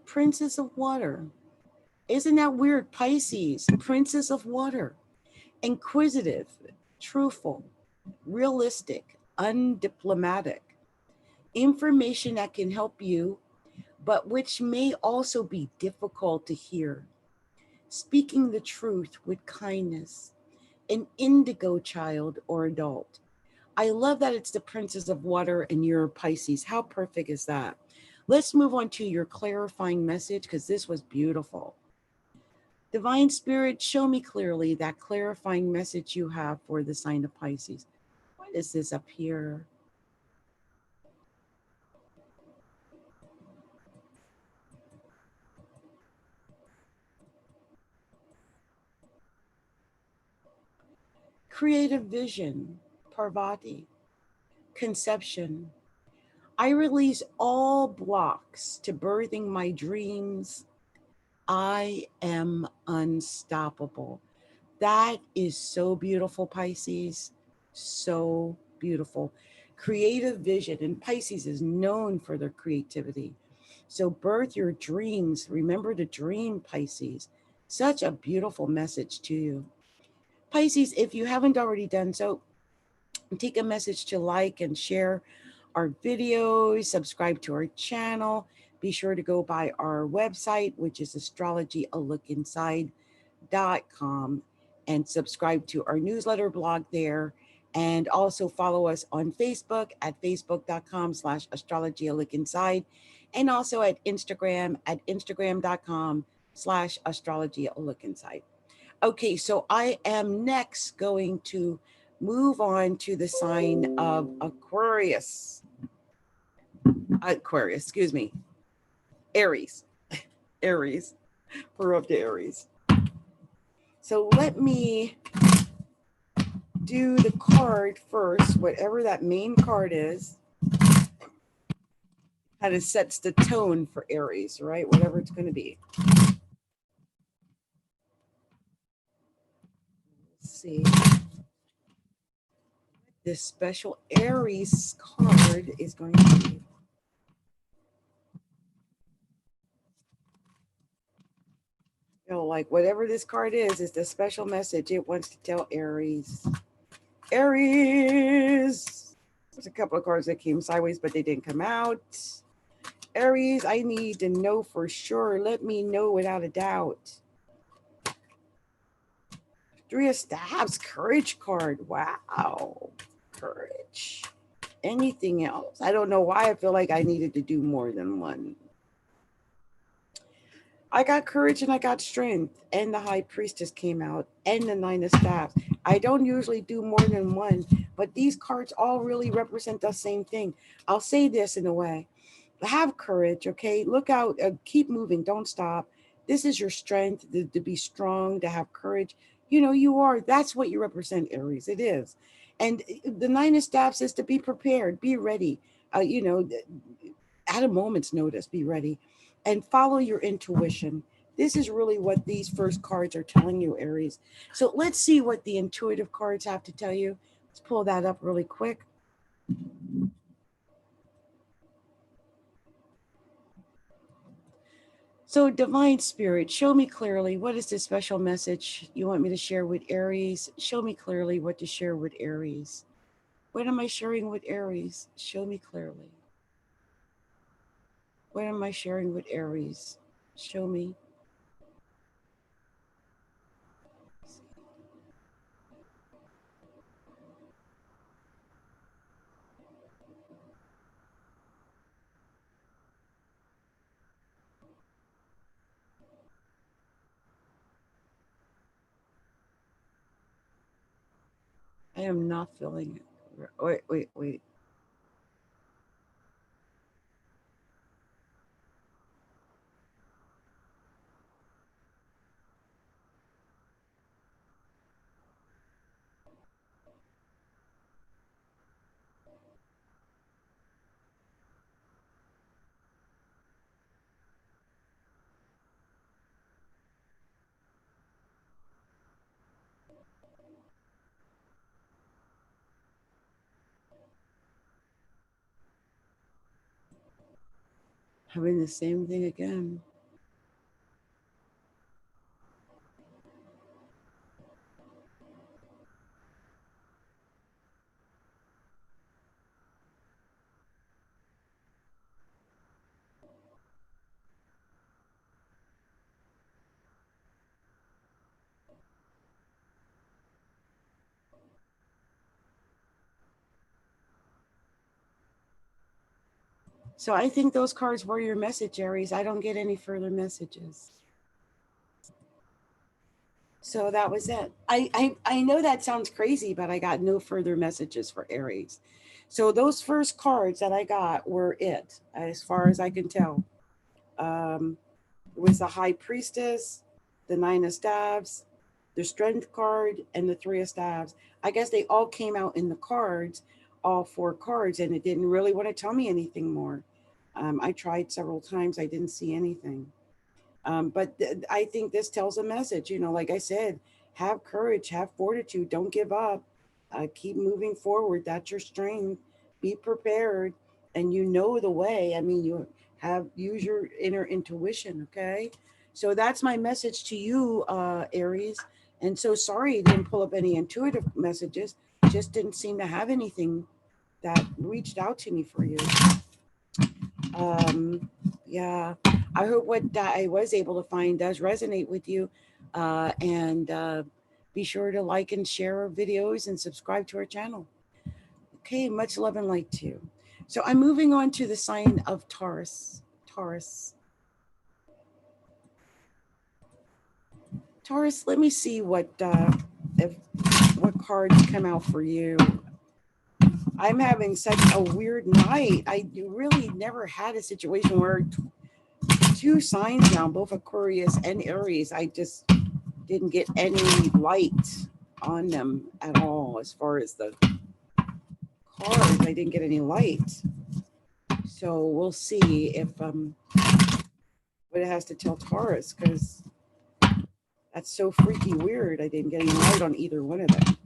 Speaker 1: Princess of Water. Isn't that weird? Pisces, Princess of Water. Inquisitive, truthful, realistic, undiplomatic. Information that can help you, but which may also be difficult to hear. Speaking the truth with kindness. An indigo child or adult. I love that it's the Princess of Water and you're Pisces. How perfect is that? Let's move on to your clarifying message because this was beautiful. Divine Spirit, show me clearly that clarifying message you have for the sign of Pisces. What is this up here? Creative vision, Parvati, conception. I release all blocks to birthing my dreams. I am unstoppable. That is so beautiful, Pisces. So beautiful. Creative vision. And Pisces is known for their creativity. So birth your dreams. Remember to dream, Pisces. Such a beautiful message to you. Pisces, if you haven't already done so, take a message to like and share our videos, subscribe to our channel. Be sure to go by our website, which is astrologyalookinside.com, and subscribe to our newsletter blog there. And also follow us on Facebook at facebook.com/astrologyalookinside, and also at instagram.com/astrologyalookinside. Okay, so I am next going to move on to the sign of Aquarius. Excuse me. Aries. Aries. We're up to Aries. So let me do the card first, whatever that main card is. Kind of sets the tone for Aries, right? Whatever it's going to be. Let's see. This special Aries card is going to be. Like whatever this card is the special message it wants to tell Aries. Aries. There's a couple of cards that came sideways, but they didn't come out. Aries, I need to know for sure. Let me know without a doubt. 3 of Staves, Courage card. Wow. Courage. Anything else? I don't know why I feel like I needed to do more than one. I got Courage and I got Strength, and the High Priestess came out, and the 9 of Staves. I don't usually do more than one, but these cards all really represent the same thing. I'll say this in a way. Have courage, okay? Look out, keep moving, don't stop. This is your strength, to be strong, to have courage. You are. That's what you represent, Aries. It is. And the 9 of Staves is to be prepared, be ready. At a moment's notice, be ready. and follow your intuition. This is really what these first cards are telling you, Aries. So let's see what the intuitive cards have to tell you. Let's pull that up really quick. So, Divine Spirit, show me clearly what is the special message you want me to share with Aries. Show me clearly what to share with Aries. What am I sharing with Aries? Show me clearly. What am I sharing with Aries? Show me. I am not feeling it. Wait. Having the same thing again. So I think those cards were your message, Aries. I don't get any further messages. So that was it. I know that sounds crazy, but I got no further messages for Aries. So those first cards that I got were it, as far as I can tell. It was the High Priestess, the Nine of Staves, the Strength card, and the Three of Staves. I guess they all came out in the cards, all four cards, and it didn't really want to tell me anything more. I tried several times. I didn't see anything. But I think this tells a message, like I said, have courage, have fortitude, don't give up, keep moving forward. That's your strength. Be prepared, and you know the way. I mean, use your inner intuition. Okay, so that's my message to you, Aries. And so sorry, I didn't pull up any intuitive messages. Just didn't seem to have anything that reached out to me for you. Yeah, I hope what I was able to find does resonate with you. And be sure to like and share our videos and subscribe to our channel. Okay, much love and light to you. So I'm moving on to the sign of Taurus. Taurus, let me see what cards come out for you. I'm having such a weird night. I really never had a situation where two signs now, both Aquarius and Aries, I just didn't get any light on them at all. As far as the cards, I didn't get any light. So we'll see if what it has to tell Taurus, because that's so freaky weird. I didn't get any light on either one of them.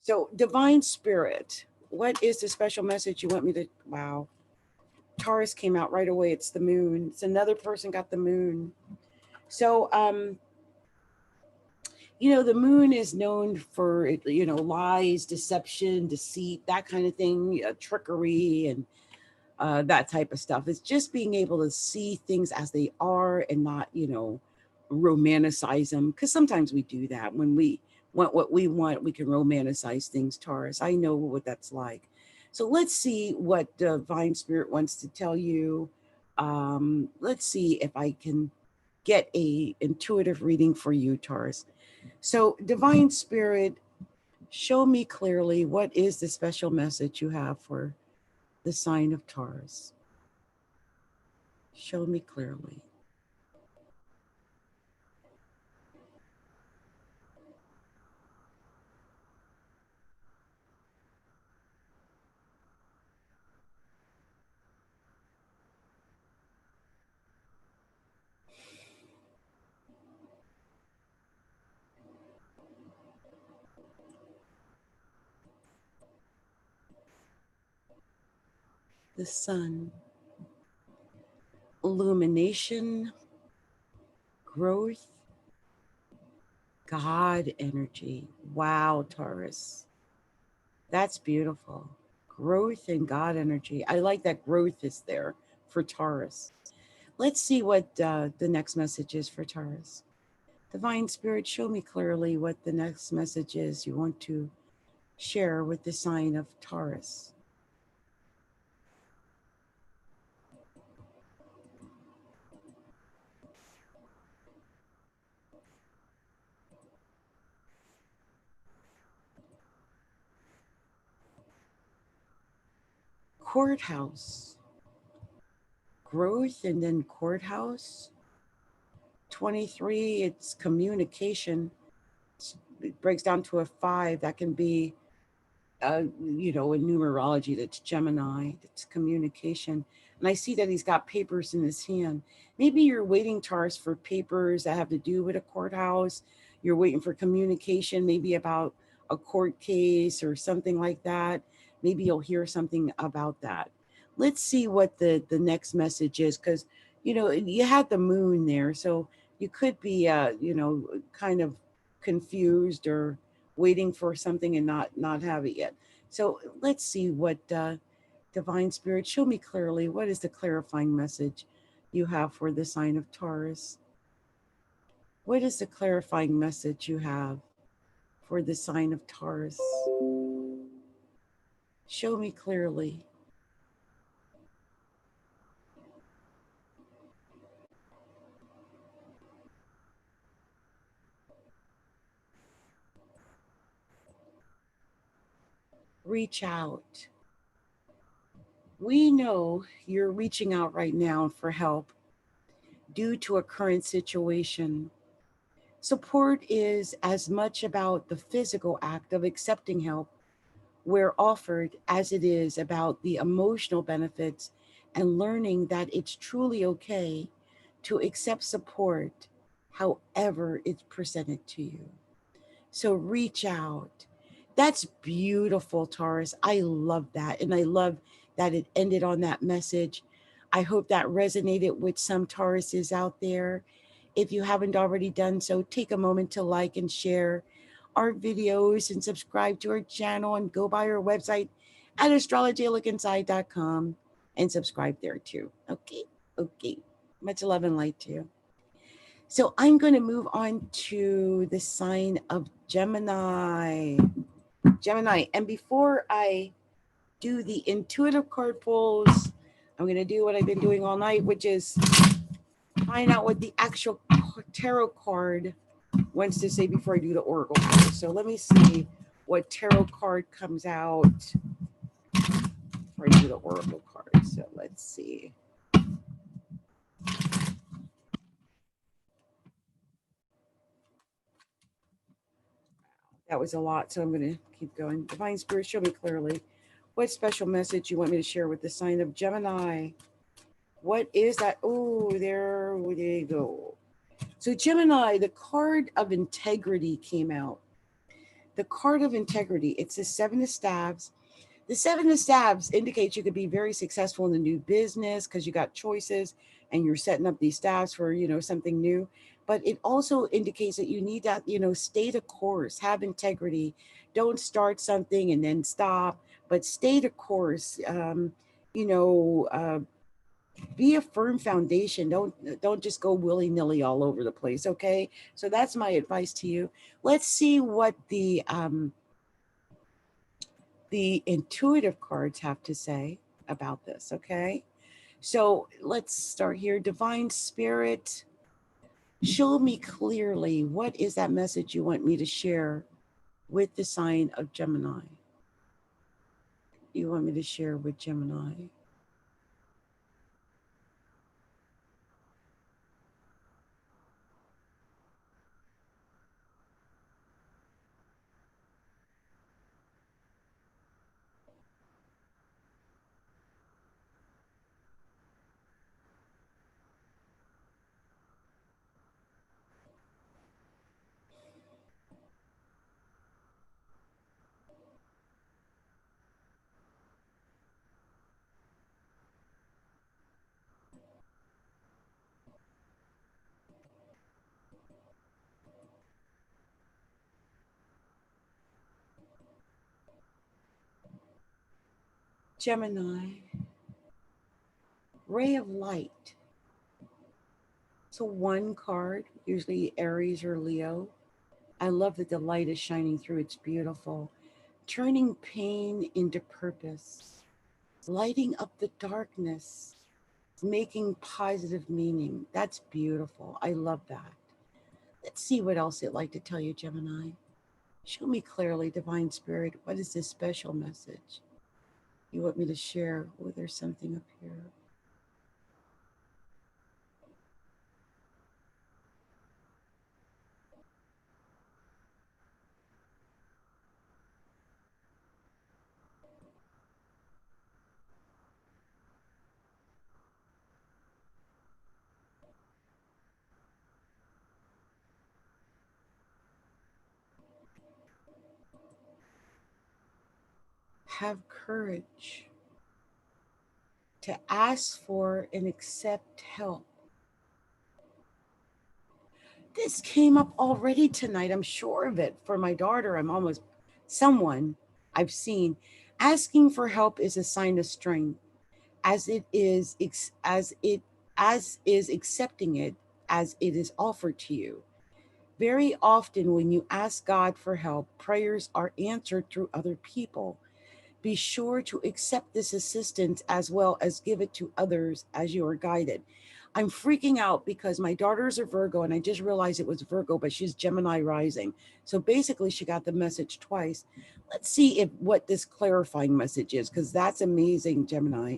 Speaker 1: So, Divine Spirit, what is the special message you want me to? Wow, Taurus came out right away. It's the moon. It's another person got the moon. So, the moon is known for, lies, deception, deceit, that kind of thing, trickery, and that type of stuff. It's just being able to see things as they are and not, romanticize them. Because sometimes we do that. When we want what we want, we can romanticize things, Taurus. I know what that's like. So let's see what Divine Spirit wants to tell you. Let's see if I can get a intuitive reading for you, Taurus. So, Divine Spirit, show me clearly what is the special message you have for the sign of Taurus. Show me clearly. the sun, illumination, growth, God energy. Wow, Taurus. That's beautiful. Growth and God energy. I like that growth is there for Taurus. Let's see what the next message is for Taurus. Divine Spirit, show me clearly what the next message is you want to share with the sign of Taurus. Courthouse. Growth and then courthouse. 23, it's communication. It breaks down to a 5. That can be, in numerology, that's Gemini. It's communication. And I see that he's got papers in his hand. Maybe you're waiting, Taurus, for papers that have to do with a courthouse. You're waiting for communication, maybe about a court case or something like that. Maybe you'll hear something about that. Let's see what the next message is, because, you had the moon there. So you could be, kind of confused or waiting for something and not have it yet. So let's see what Divine Spirit, show me clearly, what is the clarifying message you have for the sign of Taurus? What is the clarifying message you have for the sign of Taurus? Show me clearly. Reach out. We know you're reaching out right now for help due to a current situation. Support is as much about the physical act of accepting help where offered as it is about the emotional benefits and learning that it's truly okay to accept support however it's presented to you. So reach out. That's beautiful, Taurus. I love that. And I love that it ended on that message. I hope that resonated with some Tauruses out there. If you haven't already done so, take a moment to like and share our videos and subscribe to our channel and go by our website at astrologylookinside.com and subscribe there too. Okay. Okay. Much love and light to you. So I'm going to move on to the sign of Gemini. Gemini. And before I do the intuitive card pulls, I'm going to do what I've been doing all night, which is find out what the actual tarot card wants to say before I do the oracle card. So let me see what tarot card comes out before I do the oracle card. So let's see. That was a lot, so I'm going to keep going. Divine Spirit, show me clearly what special message you want me to share with the sign of Gemini. What is that? Oh, there you go. So Gemini, the card of integrity came out. The card of integrity, it's the 7 of staves. The 7 of staves indicates you could be very successful in the new business because you got choices and you're setting up these staves for, something new. But it also indicates that you need that, stay the course, have integrity. Don't start something and then stop, but stay the course. Be a firm foundation. Don't just go willy-nilly all over the place. Okay. So that's my advice to you. Let's see what the intuitive cards have to say about this. Okay. So let's start here. Divine Spirit, show me clearly what is that message you want me to share with the sign of Gemini. You want me to share with Gemini. Gemini, ray of light. So one card, usually Aries or Leo. I love that the light is shining through. It's beautiful. Turning pain into purpose, lighting up the darkness, making positive meaning. That's beautiful. I love that. Let's see what else it'd like to tell you, Gemini. Show me clearly, Divine Spirit, what is this special message you want me to share? Oh, there's something up here. Have courage to ask for and accept help. This came up already tonight. I'm sure of it. For my daughter, I'm almost someone I've seen. Asking for help is a sign of strength, as it is as is accepting it as it is offered to you. Very often, when you ask God for help, prayers are answered through other people. Be sure to accept this assistance as well as give it to others as you are guided. I'm freaking out because my daughters are Virgo and I just realized it was Virgo, but she's Gemini rising. So basically she got the message twice. Let's see if what this clarifying message is, because that's amazing, Gemini,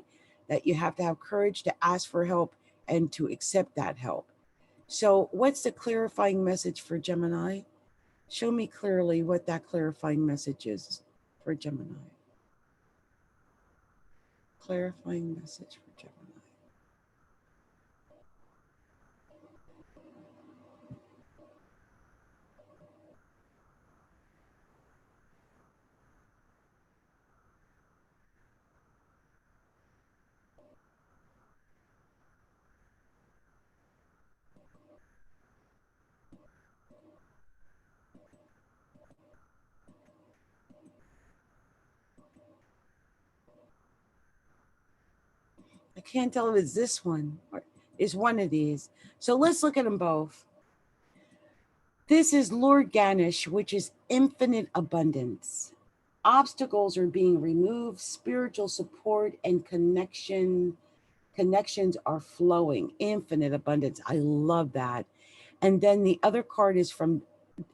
Speaker 1: that you have to have courage to ask for help and to accept that help. So what's the clarifying message for Gemini? Show me clearly what that clarifying message is for Gemini. Clarifying message for Gemini. I can't tell if it's this one or is one of these. So let's look at them both. This is Lord Ganesh, which is infinite abundance. Obstacles are being removed, spiritual support and connections are flowing. Infinite abundance. I love that. And then the other card is from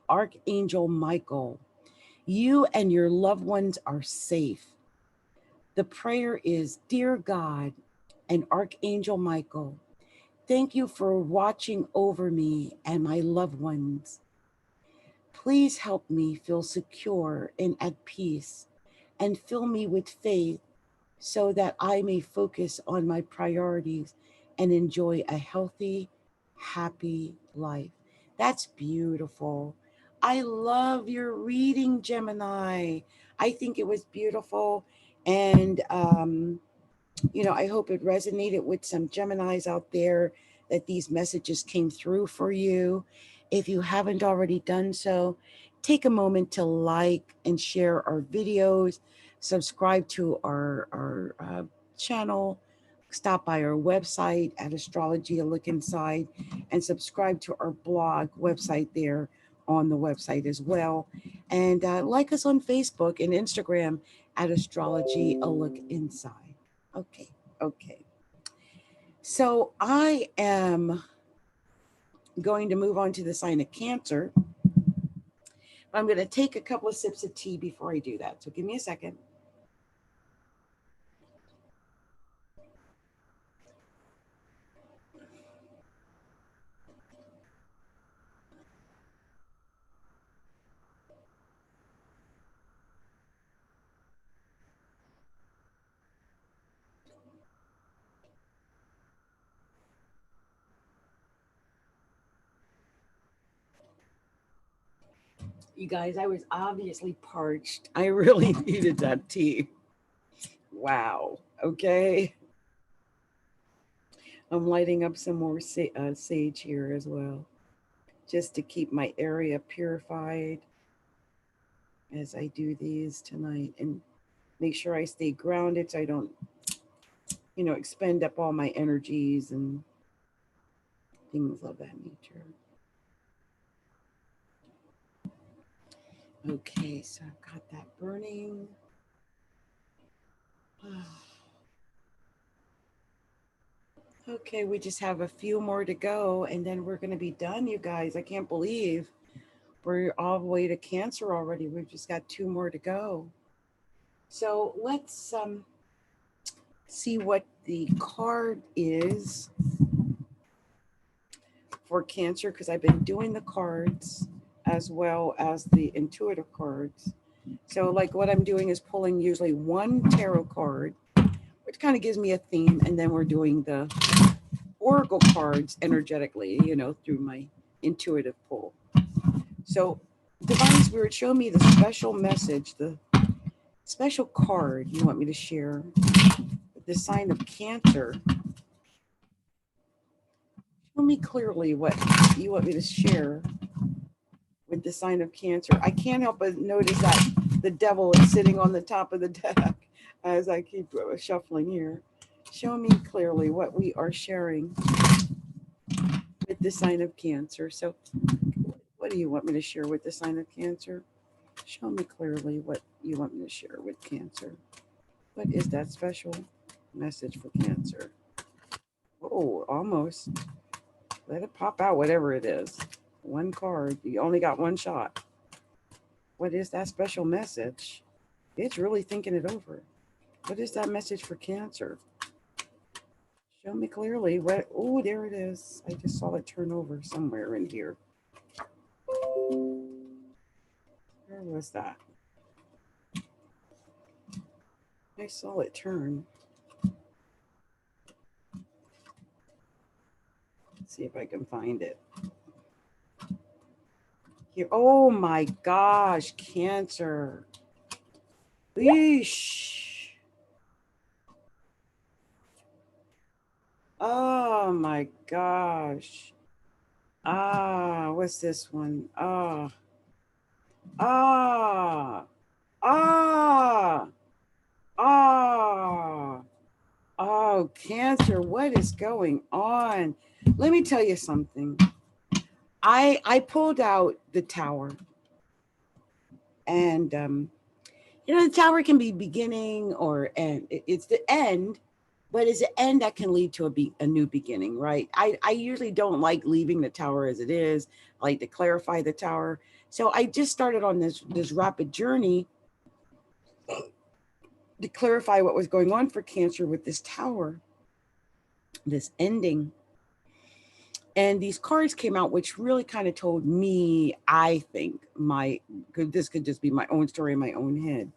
Speaker 1: Archangel Michael. You and your loved ones are safe. The prayer is, Dear God and Archangel Michael, thank you for watching over me and my loved ones. Please help me feel secure and at peace, and fill me with faith so that I may focus on my priorities and enjoy a healthy, happy life. That's beautiful. I love your reading, Gemini. I think it was beautiful. And I hope it resonated with some Geminis out there, that these messages came through for you. If you haven't already done so, take a moment to like and share our videos, subscribe to our channel, stop by our website at Astrology, a look inside, and subscribe to our blog website there on the website as well. And like us on Facebook and Instagram at Astrology, a look inside. Okay, okay. So I am going to move on to the sign of Cancer. I'm going to take a couple of sips of tea before I do that. So give me a second. You guys, I was obviously parched. I really needed that tea. Wow. Okay. I'm lighting up some more sage here as well, just to keep my area purified as I do these tonight. And make sure I stay grounded so I don't, expend up all my energies and things of that nature. Okay, so I've got that burning. Okay, we just have a few more to go and then we're going to be done, you guys. I can't believe we're all the way to Cancer already. We've just got 2 more to go. So let's see what the card is for Cancer, because I've been doing the cards as well as the intuitive cards. So like what I'm doing is pulling usually 1 tarot card, which kind of gives me a theme, and then we're doing the oracle cards energetically, through my intuitive pull. So Divine Spirit, show me the special message, the special card you want me to share with the sign of Cancer. Show me clearly what you want me to share with the sign of Cancer. I can't help but notice that the devil is sitting on the top of the deck as I keep shuffling here. Show me clearly what we are sharing with the sign of Cancer. So what do you want me to share with the sign of Cancer? Show me clearly what you want me to share with Cancer. What is that special message for Cancer? Oh, almost. Let it pop out, whatever it is. 1 card. You only got 1 shot. What is that special message? It's really thinking it over. What is that message for Cancer? Show me clearly what. Oh, there it is. I just saw it turn over somewhere in here. Where was that? I saw it turn. Let's see if I can find it. Here. Oh my gosh, Cancer. Eesh. Oh my gosh. What's this one? Ah. Oh, Cancer, what is going on? Let me tell you something. I pulled out the Tower. And the Tower can be beginning or end. It's the end, but it's an end that can lead to a new beginning, right? I usually don't like leaving the Tower as it is. I like to clarify the Tower. So I just started on this rapid journey to clarify what was going on for Cancer with this Tower, this ending. And these cards came out, which really kind of told me, I think, this could just be my own story in my own head.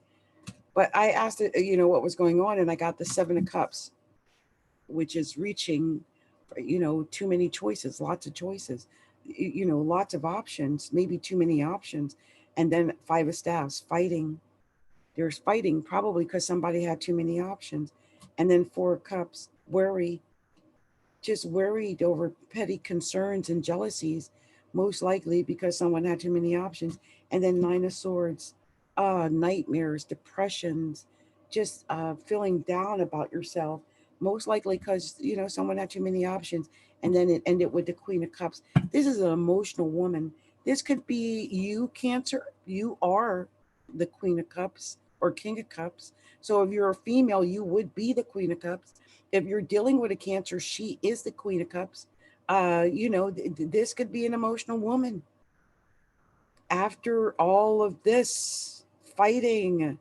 Speaker 1: But I asked it, what was going on, and I got the 7 of Cups, which is reaching, too many choices, lots of choices, lots of options, maybe too many options. And then 5 of Staffs, fighting. There's fighting, probably because somebody had too many options. And then 4 of Cups, worry, just worried over petty concerns and jealousies, most likely because someone had too many options. And then 9 of Swords, nightmares, depressions, just feeling down about yourself, most likely because someone had too many options. And then it ended with the Queen of Cups. This is an emotional woman. This could be you, Cancer. You are the Queen of Cups or King of Cups. So if you're a female, you would be the Queen of Cups. If you're dealing with a Cancer, she is the Queen of Cups. This could be an emotional woman. After all of this fighting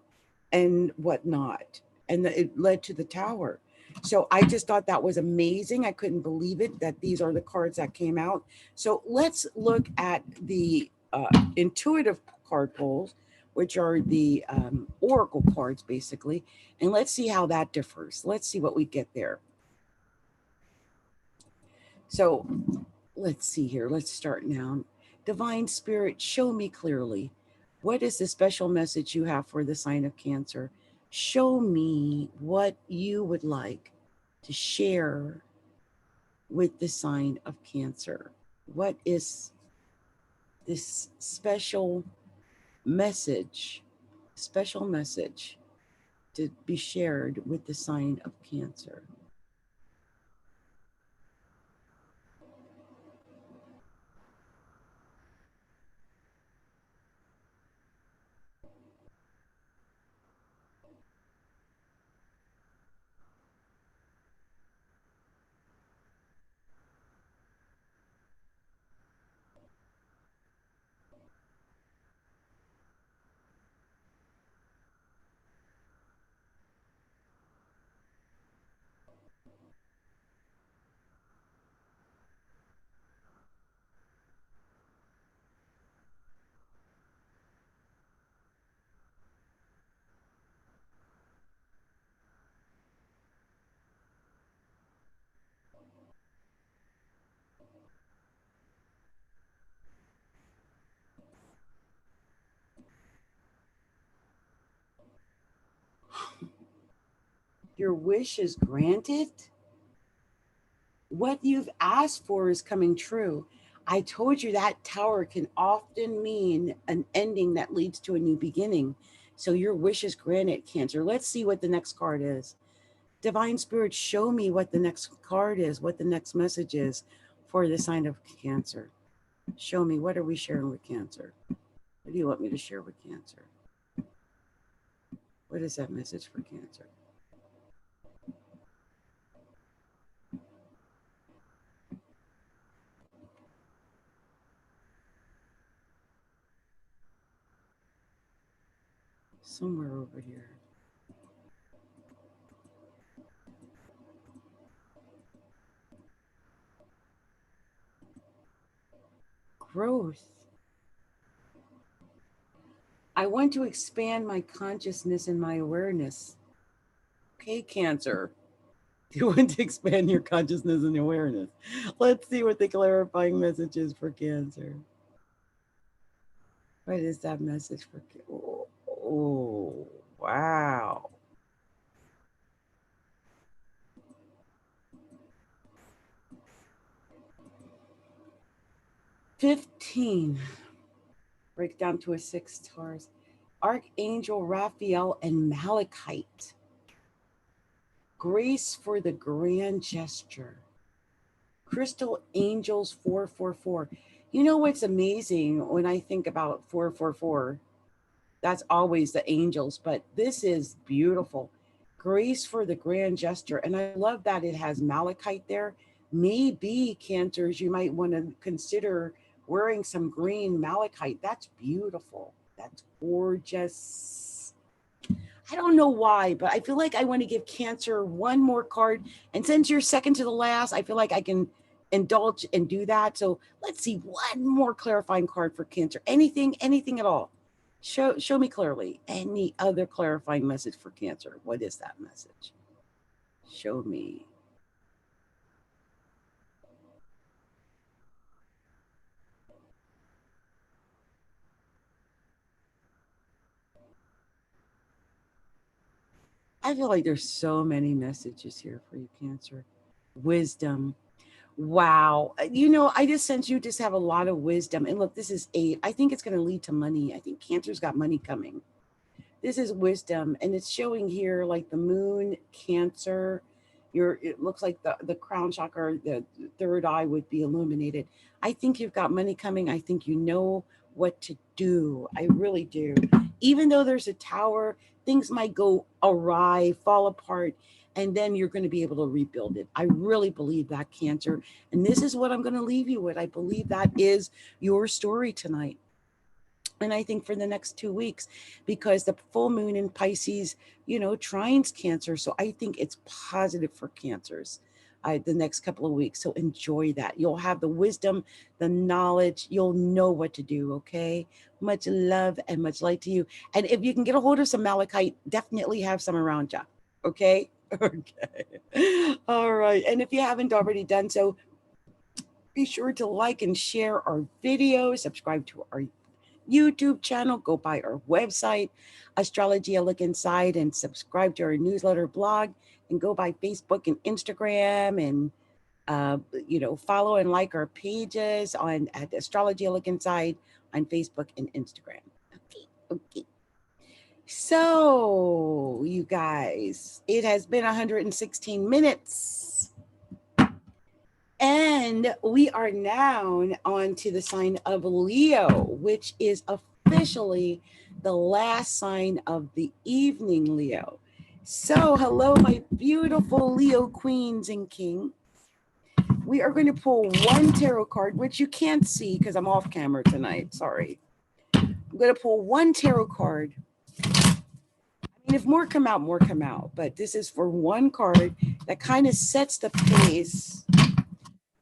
Speaker 1: and whatnot, and it led to the Tower. So I just thought that was amazing. I couldn't believe it that these are the cards that came out. So let's look at the intuitive card pulls, which are the oracle cards, basically. And let's see how that differs. Let's see what we get there. So let's see here. Let's start now. Divine Spirit, show me clearly. What is the special message you have for the sign of Cancer? Show me what you would like to share with the sign of Cancer. What is this special message to be shared with the sign of Cancer? Your wish is granted. What you've asked for is coming true. I told you that Tower can often mean an ending that leads to a new beginning. So your wish is granted, Cancer. Let's see what the next card is. Divine Spirit, show me what the next card is, what the next message is for the sign of Cancer. Show me, what are we sharing with Cancer? What do you want me to share with Cancer? What is that message for Cancer? Somewhere over here. Growth. I want to expand my consciousness and my awareness. Okay, Cancer. You want to expand your consciousness and awareness. Let's see what the clarifying message is for Cancer. What is that message for? Oh, wow. 15. Break down to a 6 stars. Archangel Raphael and Malachite. Grace for the grand gesture. Crystal Angels 444. You know what's amazing when I think about 444? That's always the angels, but this is beautiful. Grace for the grand gesture. And I love that it has malachite there. Maybe, Cancers, you might want to consider wearing some green malachite. That's beautiful. That's gorgeous. I don't know why, but I feel like I want to give Cancer one more card. And since you're second to the last, I feel like I can indulge and do that. So let's see one more clarifying card for Cancer. Anything at all. Show me clearly. Any other clarifying message for Cancer? What is that message? Show me. I feel like there's so many messages here for you, Cancer. Wisdom. Wow. You know, I just sense you just have a lot of wisdom. And look, this is 8. I think it's going to lead to money. I think Cancer's got money coming. This is wisdom. And it's showing here like the moon, Cancer. It looks like the crown chakra, the third eye would be illuminated. I think you've got money coming. I think you know what to do. I really do. Even though there's a tower, things might go awry, fall apart, and then you're going to be able to rebuild it. I really believe that, Cancer. And this is what I'm going to leave you with. I believe that is your story tonight. And I think for the next 2 weeks, because the full moon in Pisces, trines Cancer. So I think it's positive for Cancers the next couple of weeks. So enjoy that. You'll have the wisdom, the knowledge. You'll know what to do. Okay. Much love and much light to you. And if you can get a hold of some malachite, definitely have some around you. Okay. Okay. All right. And if you haven't already done so, be sure to like and share our videos, subscribe to our YouTube channel, go by our website, Astrology, a Look Inside, and subscribe to our newsletter blog, and go by Facebook and Instagram, and follow and like our pages at Astrology, a Look Inside on Facebook and Instagram. Okay. So, you guys. It has been 116 minutes. And we are now on to the sign of Leo, which is officially the last sign of the evening, Leo. So hello, my beautiful Leo queens and king. We are going to pull one tarot card, which you can't see because I'm off camera tonight. Sorry. I'm going to pull one tarot card. I mean, if more come out, more come out. But this is for one card that kind of sets the pace,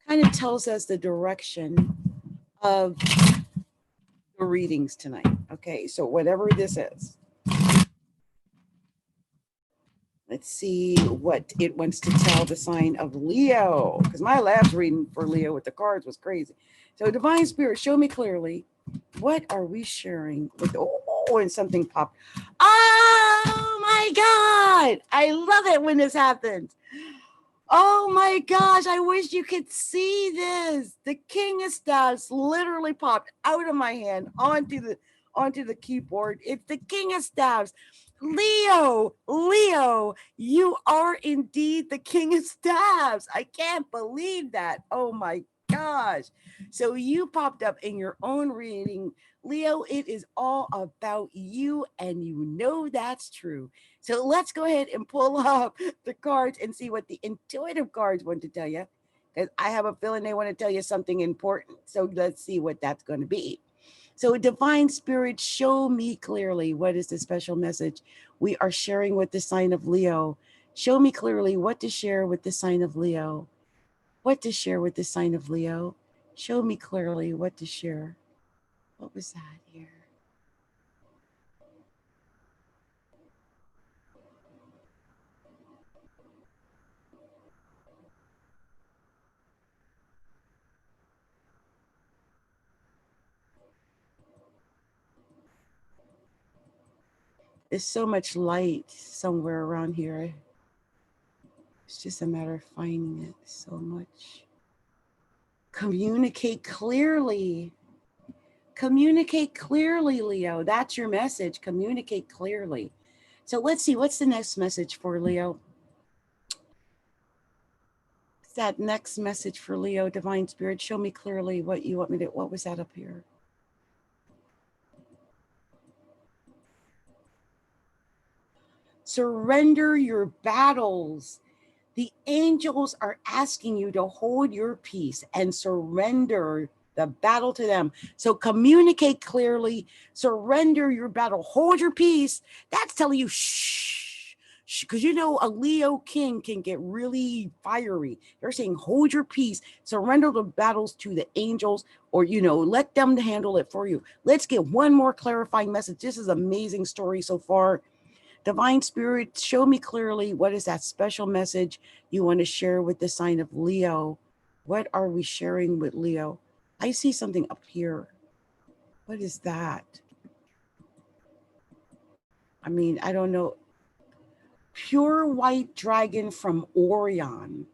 Speaker 1: kind of tells us the direction of the readings tonight. Okay, so whatever this is. Let's see what it wants to tell the sign of Leo, because my last reading for Leo with the cards was crazy. So Divine Spirit, show me clearly, what are we sharing with, oh, and something popped. Oh my God, I love it when this happens. Oh my gosh, I wish you could see this. The King of Staves literally popped out of my hand onto the keyboard. It's the King of Staves. Leo, you are indeed the King of Staves. I can't believe that. Oh my gosh. So you popped up in your own reading. Leo, it is all about you, and you know that's true. So let's go ahead and pull up the cards and see what the intuitive cards want to tell you, because I have a feeling they want to tell you something important. So let's see what that's going to be. So Divine Spirit, show me clearly what is the special message we are sharing with the sign of Leo. Show me clearly what to share with the sign of Leo. What to share with the sign of Leo. Show me clearly what to share. What was that here? There's so much light somewhere around here. It's just a matter of finding it. So much. Communicate clearly. Communicate clearly, Leo. That's your message. Communicate clearly. So let's see. What's the next message for Leo? What's that next message for Leo? Divine Spirit, show me clearly what you want me to. What was that up here? Surrender your battles. The angels are asking you to hold your peace and surrender the battle to them. So communicate clearly, surrender your battle, hold your peace. That's telling you, shh, because you know a Leo king can get really fiery. They're saying, hold your peace, surrender the battles to the angels, or, you know, let them handle it for you. Let's get one more clarifying message. This is an amazing story so far. Divine Spirit, show me clearly what is that special message you want to share with the sign of Leo. What are we sharing with Leo? I see something up here. What is that? I mean, I don't know. Pure white dragon from Orion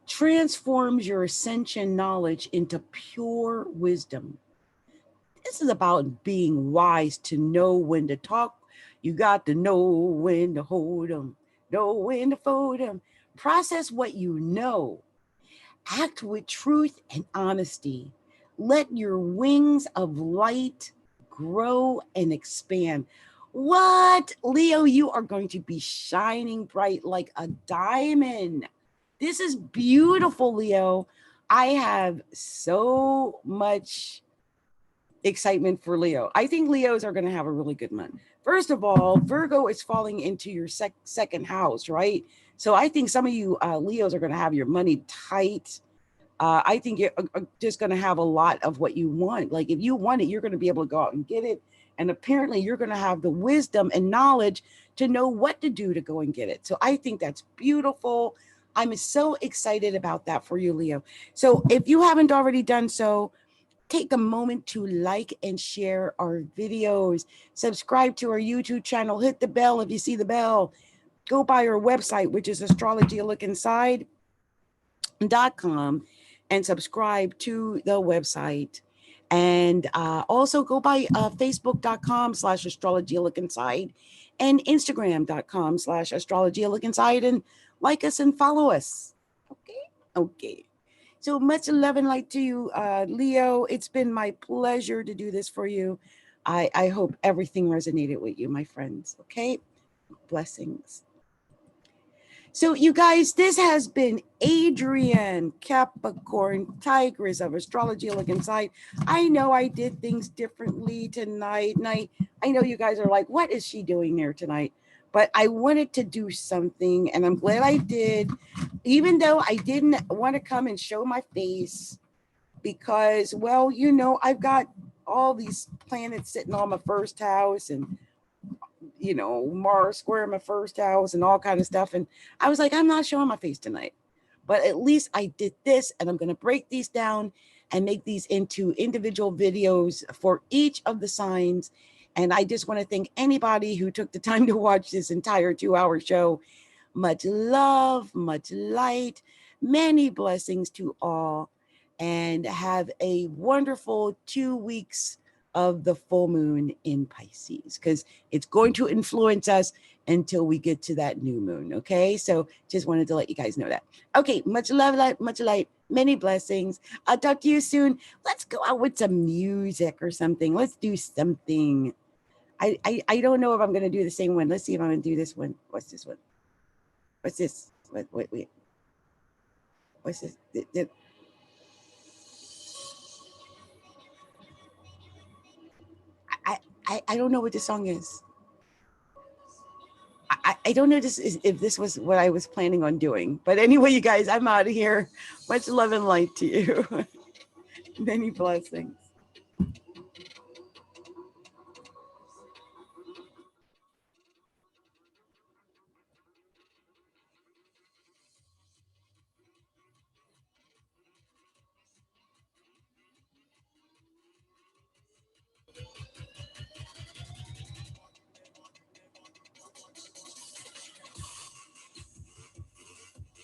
Speaker 1: transforms your ascension knowledge into pure wisdom. This is about being wise, to know when to talk. You got to know when to hold them, know when to fold them. Process what you know. Act with truth and honesty. Let your wings of light grow and expand. What? Leo, you are going to be shining bright like a diamond. This is beautiful, Leo. I have so much excitement for Leo. I think Leos are going to have a really good month. First of all, Virgo is falling into your second house, right? So I think some of you Leos are going to have your money tight. I think you're just going to have a lot of what you want. Like if you want it, you're going to be able to go out and get it. And apparently you're going to have the wisdom and knowledge to know what to do to go and get it. So I think that's beautiful. I'm so excited about that for you, Leo. So if you haven't already done so, take a moment to like and share our videos. Subscribe to our YouTube channel. Hit the bell if you see the bell. Go by our website, which is astrologyinside.com, and subscribe to the website. And also go by facebook.com/astrology look inside and instagram.com/astrology look inside, and like us and follow us. Okay. So much love and light to you, Leo. It's been my pleasure to do this for you. I hope everything resonated with you, my friends. Okay, blessings. So you guys, this has been Adrienne, Capricorntigress of Astrology Look Inside. I know I did things differently tonight, and I know you guys are like, what is she doing there tonight? But I wanted to do something, and I'm glad I did, even though I didn't want to come and show my face because, well, you know, I've got all these planets sitting on my first house, and you know, Mars square my first house and all kind of stuff. And I was like, I'm not showing my face tonight, but at least I did this, and I'm going to break these down and make these into individual videos for each of the signs. And I just want to thank anybody who took the time to watch this entire 2-hour show. Much love, much light, many blessings to all, and have a wonderful 2 weeks of the full moon in Pisces, because it's going to influence us until we get to that new moon. Okay, so just wanted to let you guys know that. Okay, much love, much light, many blessings. I'll talk to you soon. Let's go out with some music or something. Let's do something. I don't know if I'm going to do the same one. Let's see if I'm going to do this one. What's this one? What's this? Wait. What's this? I don't know what this song is. I don't know if this was what I was planning on doing. But anyway, you guys, I'm out of here. Much love and light to you. Many blessings.